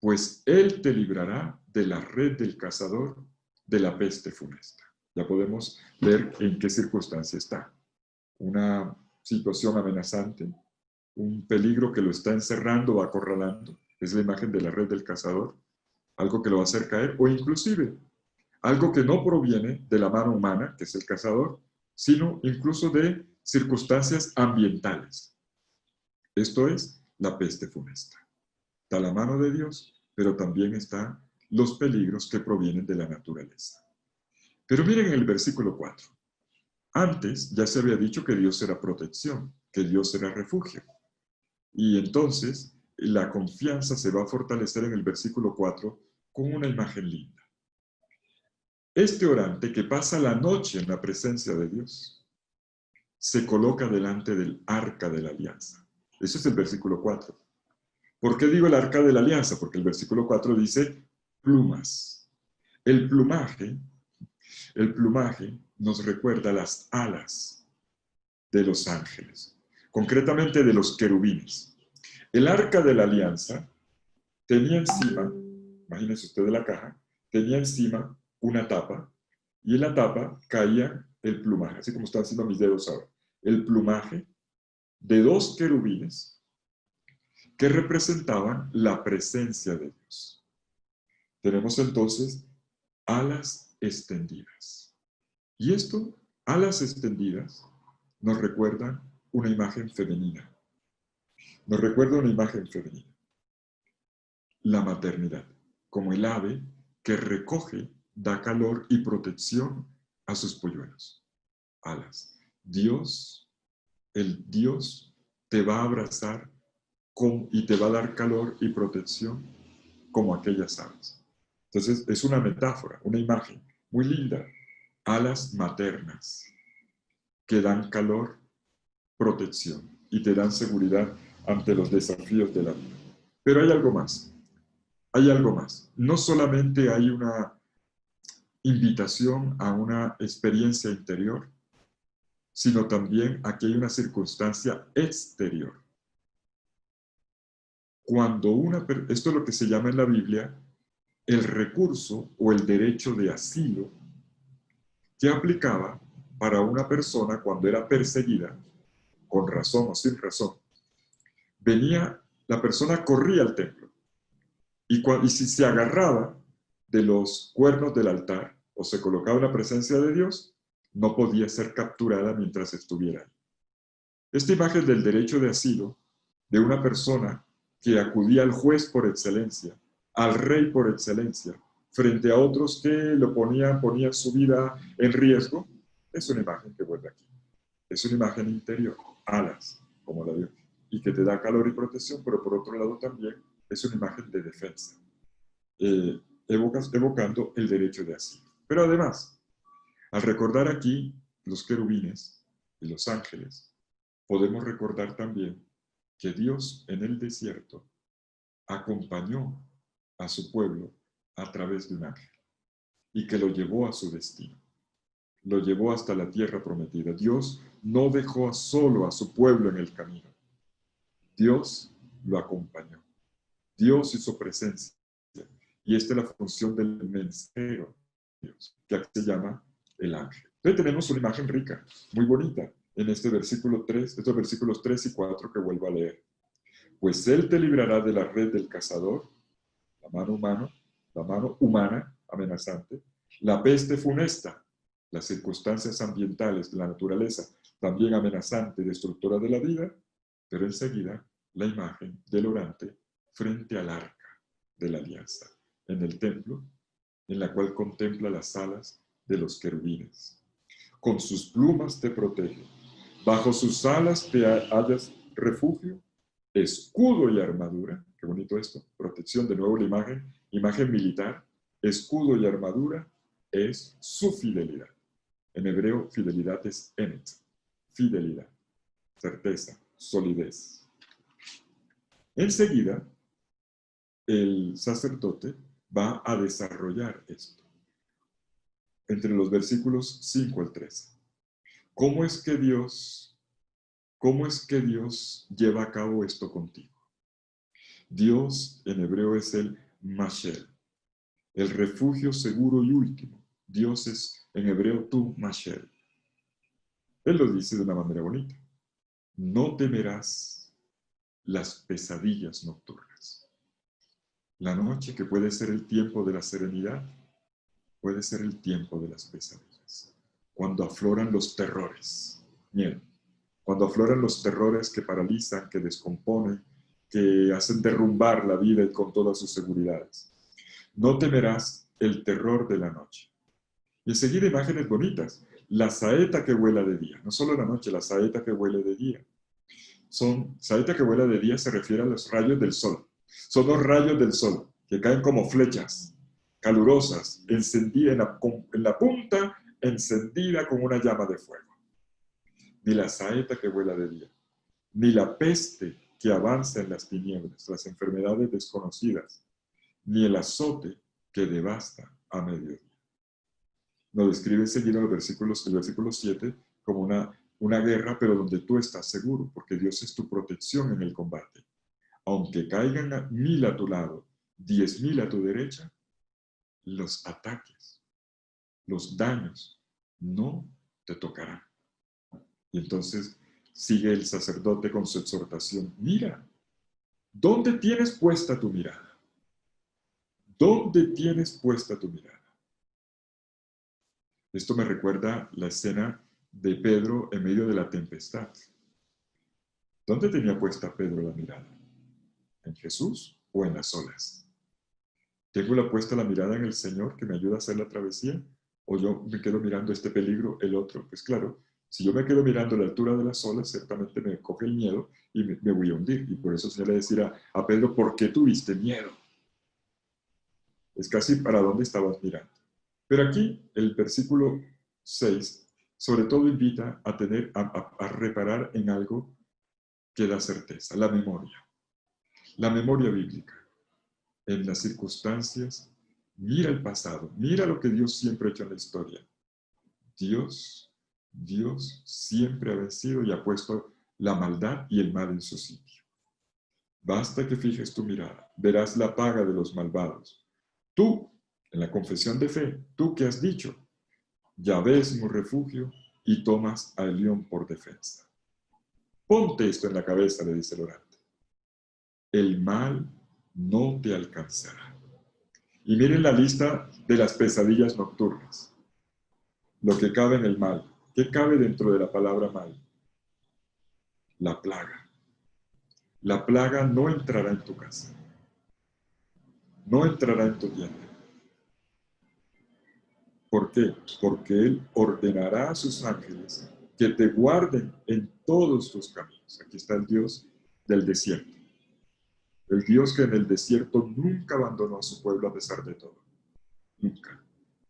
pues él te librará de la red del cazador, de la peste funesta. Ya podemos ver en qué circunstancia está. Una situación amenazante, un peligro que lo está encerrando o acorralando, es la imagen de la red del cazador, algo que lo va a hacer caer, o inclusive algo que no proviene de la mano humana, que es el cazador, sino incluso de circunstancias ambientales. Esto es la peste funesta. Da la mano de Dios pero también están los peligros que provienen de la naturaleza. Pero miren el versículo 4. Antes ya se había dicho que Dios era protección, que Dios era refugio. Y entonces la confianza se va a fortalecer en el versículo 4 con una imagen linda. Este orante que pasa la noche en la presencia de Dios se coloca delante del arca de la alianza. Ese es el versículo 4. ¿Por qué digo el arca de la alianza? Porque el versículo 4 dice plumas. El plumaje nos recuerda las alas de los ángeles, concretamente de los querubines. El arca de la alianza tenía encima, imagínense usted de la caja, tenía encima una tapa, y en la tapa caía el plumaje, así como están haciendo mis dedos ahora, el plumaje de dos querubines que representaban la presencia de Dios. Tenemos entonces alas extendidas. Y esto, alas extendidas, nos recuerda una imagen femenina. Nos recuerda una imagen femenina. La maternidad, como el ave que recoge, da calor y protección a sus polluelos. Alas. Dios, el Dios, te va a abrazar y te va a dar calor y protección como aquellas aves. Entonces, es una metáfora, una imagen muy linda. Alas maternas que dan calor, protección y te dan seguridad ante los desafíos de la vida. Pero hay algo más. Hay algo más. No solamente hay una invitación a una experiencia interior, sino también aquí hay una circunstancia exterior. Esto es lo que se llama en la Biblia el recurso o el derecho de asilo que aplicaba para una persona cuando era perseguida, con razón o sin razón. La persona corría al templo y si se agarraba de los cuernos del altar o se colocaba en la presencia de Dios, no podía ser capturada mientras estuviera ahí. Esta imagen del derecho de asilo de una persona que acudía al juez por excelencia, al rey por excelencia, frente a otros que lo ponían su vida en riesgo, es una imagen que vuelve aquí. Es una imagen interior, alas, como la Dios, y que te da calor y protección, pero por otro lado también es una imagen de defensa, evocando el derecho de asilo. Pero además, al recordar aquí los querubines y los ángeles, podemos recordar también que Dios en el desierto acompañó a su pueblo a través de un ángel y que lo llevó a su destino. Lo llevó hasta la tierra prometida. Dios no dejó solo a su pueblo en el camino. Dios lo acompañó. Dios hizo presencia. Y esta es la función del mensajero de Dios, que aquí se llama el ángel. Entonces tenemos una imagen rica, muy bonita, en este versículo 3, estos versículos 3 y 4 que vuelvo a leer. Pues Él te librará de la red del cazador, la mano humana amenazante, la peste funesta, las circunstancias ambientales de la naturaleza, también amenazante y destructora de la vida, pero enseguida la imagen del orante frente al arca de la alianza, en el templo, en la cual contempla las alas de los querubines. Con sus plumas te protege, bajo sus alas te hallas refugio, escudo y armadura, qué bonito esto, protección, de nuevo la imagen militar, escudo y armadura es su fidelidad. En hebreo, fidelidad es emet, fidelidad, certeza, solidez. Enseguida, el sacerdote va a desarrollar esto, entre los versículos 5 al 13. ¿Cómo es que Dios lleva a cabo esto contigo? Dios en hebreo es el Mashel, el refugio seguro y último. Dios es en hebreo tu Mashel. Él lo dice de una manera bonita. No temerás las pesadillas nocturnas. La noche, que puede ser el tiempo de la serenidad, puede ser el tiempo de las pesadillas. Cuando afloran los terrores, miedo. Cuando afloran los terrores que paralizan, que descomponen, que hacen derrumbar la vida y con todas sus seguridades. No temerás el terror de la noche. Y enseguida imágenes bonitas. La saeta que vuela de día. No solo la noche, la saeta que vuela de día. Saeta que vuela de día se refiere a los rayos del sol. Son los rayos del sol que caen como flechas calurosas, encendidas en la punta, encendida con una llama de fuego. Ni la saeta que vuela de día, ni la peste que avanza en las tinieblas, las enfermedades desconocidas, ni el azote que devasta a mediodía. Nos describe enseguida el versículo 7 como una guerra, pero donde tú estás seguro, porque Dios es tu protección en el combate. Aunque caigan 1000 a tu lado, 10.000 a tu derecha, los ataques, los daños, no te tocarán. Y entonces sigue el sacerdote con su exhortación. Mira, ¿dónde tienes puesta tu mirada? ¿Dónde tienes puesta tu mirada? Esto me recuerda la escena de Pedro en medio de la tempestad. ¿Dónde tenía puesta Pedro la mirada? ¿En Jesús o en las olas? ¿Tengo puesta la mirada en el Señor que me ayuda a hacer la travesía? ¿O yo me quedo mirando este peligro, el otro? Pues claro, si yo me quedo mirando la altura de las olas, ciertamente me coge el miedo y me voy a hundir. Y por eso el Señor le decía a Pedro, ¿por qué tuviste miedo? Es casi para dónde estabas mirando. Pero aquí el versículo 6 sobre todo invita a reparar en algo que da certeza, la memoria bíblica. En las circunstancias, mira el pasado, mira lo que Dios siempre ha hecho en la historia. Dios siempre ha vencido y ha puesto la maldad y el mal en su sitio. Basta que fijes tu mirada, verás la paga de los malvados. Tú, en la confesión de fe, tú que has dicho, Yahvé es mi refugio y tomas al león por defensa. Ponte esto en la cabeza, le dice el orante. El mal no te alcanzará. Y miren la lista de las pesadillas nocturnas. Lo que cabe en el mal. ¿Qué cabe dentro de la palabra mal? La plaga. La plaga no entrará en tu casa. No entrará en tu tienda. ¿Por qué? Porque Él ordenará a sus ángeles que te guarden en todos tus caminos. Aquí está el Dios del desierto. El Dios que en el desierto nunca abandonó a su pueblo a pesar de todo. Nunca.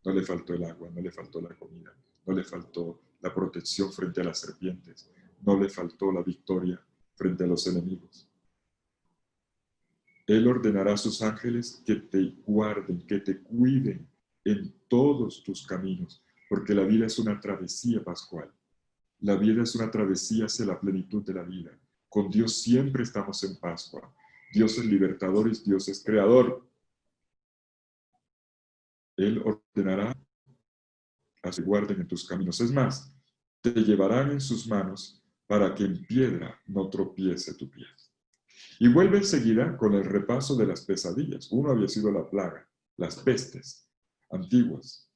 No le faltó el agua, no le faltó la comida, no le faltó la protección frente a las serpientes, no le faltó la victoria frente a los enemigos. Él ordenará a sus ángeles que te guarden, que te cuiden en todos tus caminos, porque la vida es una travesía pascual. La vida es una travesía hacia la plenitud de la vida. Con Dios siempre estamos en Pascua. Dios es libertador y Dios es creador. Él ordenará a que guarden en tus caminos. Es más, te llevarán en sus manos para que en piedra no tropiece tu pie. Y vuelve enseguida con el repaso de las pesadillas. Uno había sido la plaga, las pestes antiguas.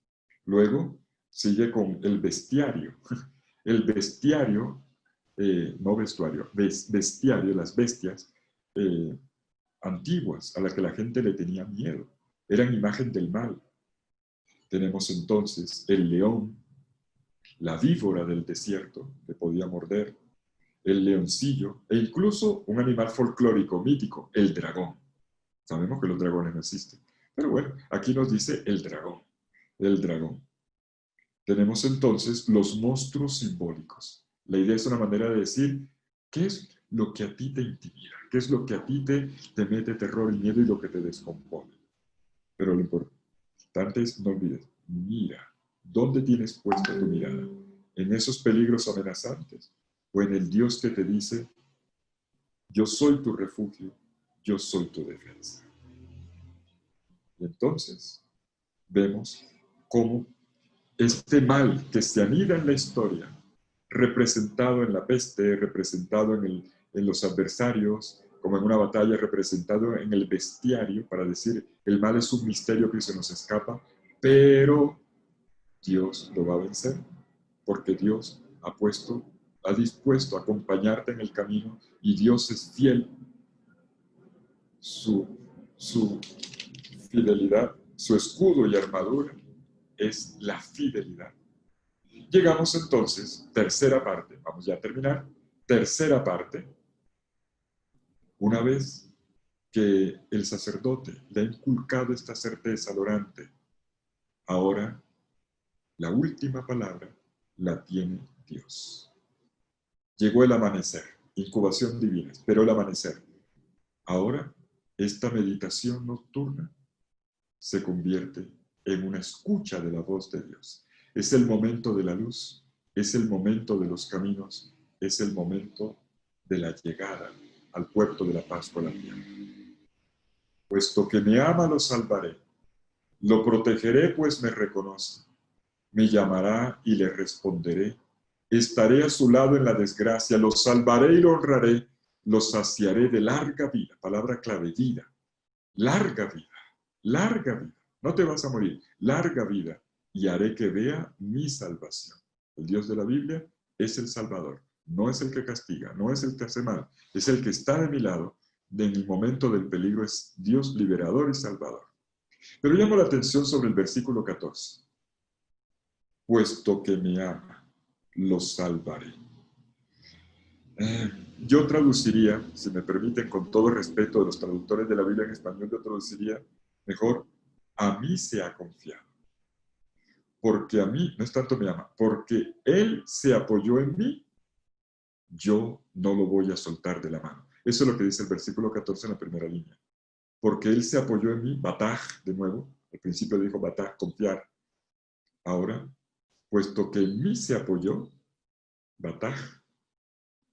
Luego sigue con el bestiario. El bestiario, no vestuario, bestiario, las bestias antiguas a las que la gente le tenía miedo. Eran imagen del mal. Tenemos entonces el león, la víbora del desierto que podía morder, el leoncillo e incluso un animal folclórico, mítico, el dragón. Sabemos que los dragones no existen, pero bueno, aquí nos dice el dragón, el dragón. Tenemos entonces los monstruos simbólicos. La idea es una manera de decir qué es lo que a ti te intimida, qué es lo que a ti te mete terror y miedo y lo que te descompone. Pero lo importante es, no olvides, mira, ¿dónde tienes puesta tu mirada? ¿En esos peligros amenazantes? ¿O en el Dios que te dice, yo soy tu refugio, yo soy tu defensa? Y entonces vemos cómo este mal que se anida en la historia, representado en la peste, representado en los adversarios, como en una batalla, representado en el bestiario, para decir, el mal es un misterio que se nos escapa, pero Dios lo va a vencer, porque Dios ha dispuesto a acompañarte en el camino y Dios es fiel su fidelidad, su escudo y armadura es la fidelidad. Llegamos entonces, tercera parte, vamos ya a terminar, tercera parte, una vez que el sacerdote le ha inculcado esta certeza al orante, ahora la última palabra la tiene Dios. Llegó el amanecer, incubación divina, esperó el amanecer. Ahora, esta meditación nocturna se convierte en una escucha de la voz de Dios. Es el momento de la luz, es el momento de los caminos, es el momento de la llegada al puerto de la Pascua a la tierra. Puesto que me ama, lo salvaré. Lo protegeré, pues me reconoce. Me llamará y le responderé. Estaré a su lado en la desgracia, lo salvaré y lo honraré, lo saciaré de larga vida. Palabra clave, vida. Larga vida, larga vida. No te vas a morir, larga vida. Y haré que vea mi salvación. El Dios de la Biblia es el Salvador. No es el que castiga, no es el que hace mal. Es el que está de mi lado. En el momento del peligro es Dios liberador y salvador. Pero llamo la atención sobre el versículo 14. Puesto que me ama, lo salvaré. Yo traduciría, si me permiten, con todo respeto de los traductores de la Biblia en español, yo traduciría mejor, a mí se ha confiado. Porque a mí, no es tanto me ama, porque Él se apoyó en mí, yo no lo voy a soltar de la mano. Eso es lo que dice el versículo 14 en la primera línea. Porque Él se apoyó en mí, bataj, de nuevo, al principio dijo bataj, confiar. Ahora, puesto que en mí se apoyó, bataj,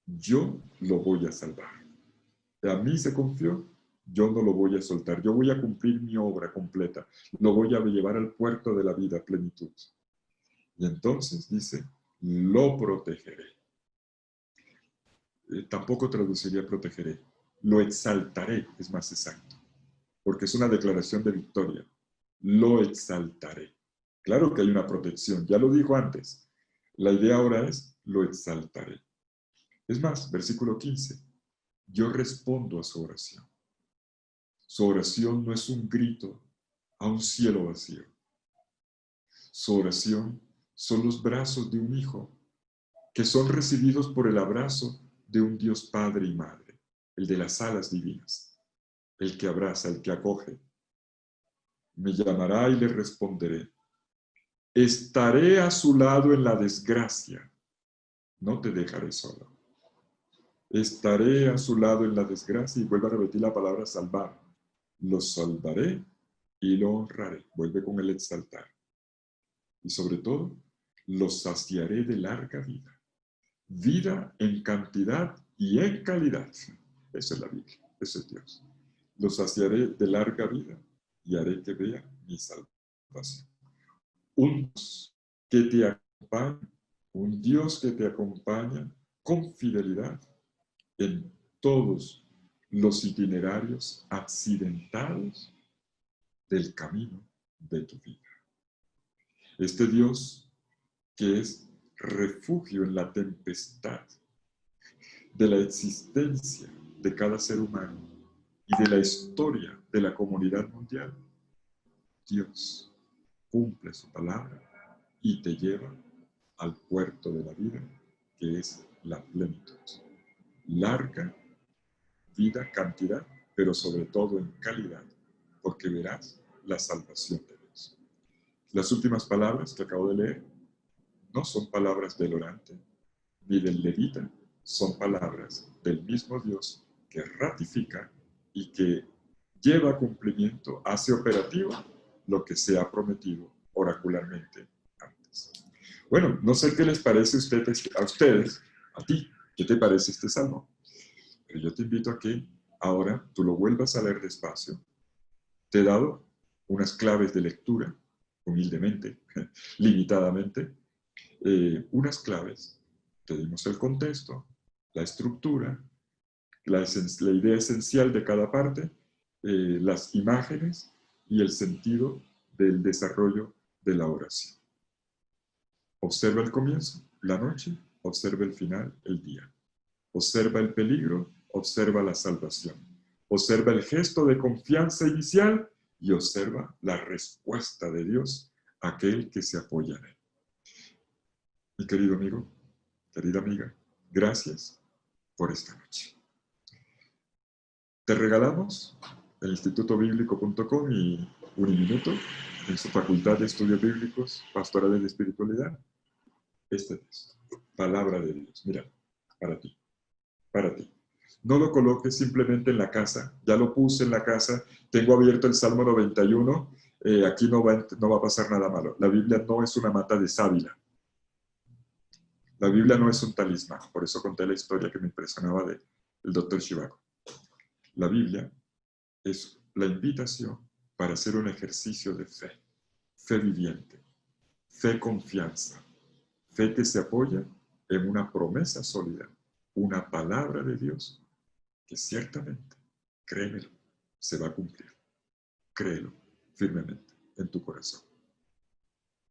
yo lo voy a salvar. A mí se confió, yo no lo voy a soltar. Yo voy a cumplir mi obra completa. Lo voy a llevar al puerto de la vida, a plenitud. Y entonces dice, lo protegeré. Tampoco traduciría protegeré. Lo exaltaré, es más exacto. Porque es una declaración de victoria. Lo exaltaré. Claro que hay una protección, ya lo dijo antes. La idea ahora es, lo exaltaré. Es más, versículo 15. Yo respondo a su oración. Su oración no es un grito a un cielo vacío. Su oración son los brazos de un hijo que son recibidos por el abrazo de un Dios Padre y Madre, el de las alas divinas, el que abraza, el que acoge. Me llamará y le responderé. Estaré a su lado en la desgracia. No te dejaré solo. Estaré a su lado en la desgracia, y vuelve a repetir la palabra salvar. Lo salvaré y lo honraré. Vuelve con el exaltar. Y sobre todo, lo saciaré de larga vida. Vida en cantidad y en calidad. Esa es la Biblia, ese es Dios. Lo saciaré de larga vida y haré que vea mi salvación. Un Dios que te acompaña, un Dios que te acompaña con fidelidad en todos los itinerarios accidentados del camino de tu vida. Este Dios que es refugio en la tempestad de la existencia de cada ser humano y de la historia de la comunidad mundial, Dios cumple su palabra y te lleva al puerto de la vida, que es la plenitud. Larga vida, cantidad, pero sobre todo en calidad, porque verás la salvación de Dios. Las últimas palabras que acabo de leer no son palabras del orante ni del levita, son palabras del mismo Dios que ratifica y que lleva a cumplimiento, hace operativo lo que se ha prometido oracularmente antes. Bueno, no sé qué les parece a ustedes, a ti, ¿qué te parece este salmo? Pero yo te invito a que ahora tú lo vuelvas a leer despacio. Te he dado unas claves de lectura, humildemente, limitadamente, unas claves. Te dimos el contexto, la estructura, la idea esencial de cada parte, las imágenes y el sentido del desarrollo de la oración. Observa el comienzo, la noche, observa el final, el día. Observa el peligro, observa la salvación. Observa el gesto de confianza inicial y observa la respuesta de Dios a aquel que se apoya en él. Mi querido amigo, querida amiga, gracias por esta noche. Te regalamos el institutobíblico.com y Uniminuto en su Facultad de Estudios Bíblicos, Pastorales de Espiritualidad. Este texto, palabra de Dios. Mira, para ti, para ti. No lo coloques simplemente en la casa. Ya lo puse en la casa. Tengo abierto el Salmo 91. Aquí no va a pasar nada malo. La Biblia no es una mata de sábila. La Biblia no es un talismán. Por eso conté la historia que me impresionaba del Dr. Zhivago. La Biblia es la invitación para hacer un ejercicio de fe viviente, fe confianza, fe que se apoya en una promesa sólida, una palabra de Dios que ciertamente, créemelo, se va a cumplir. Créelo firmemente en tu corazón.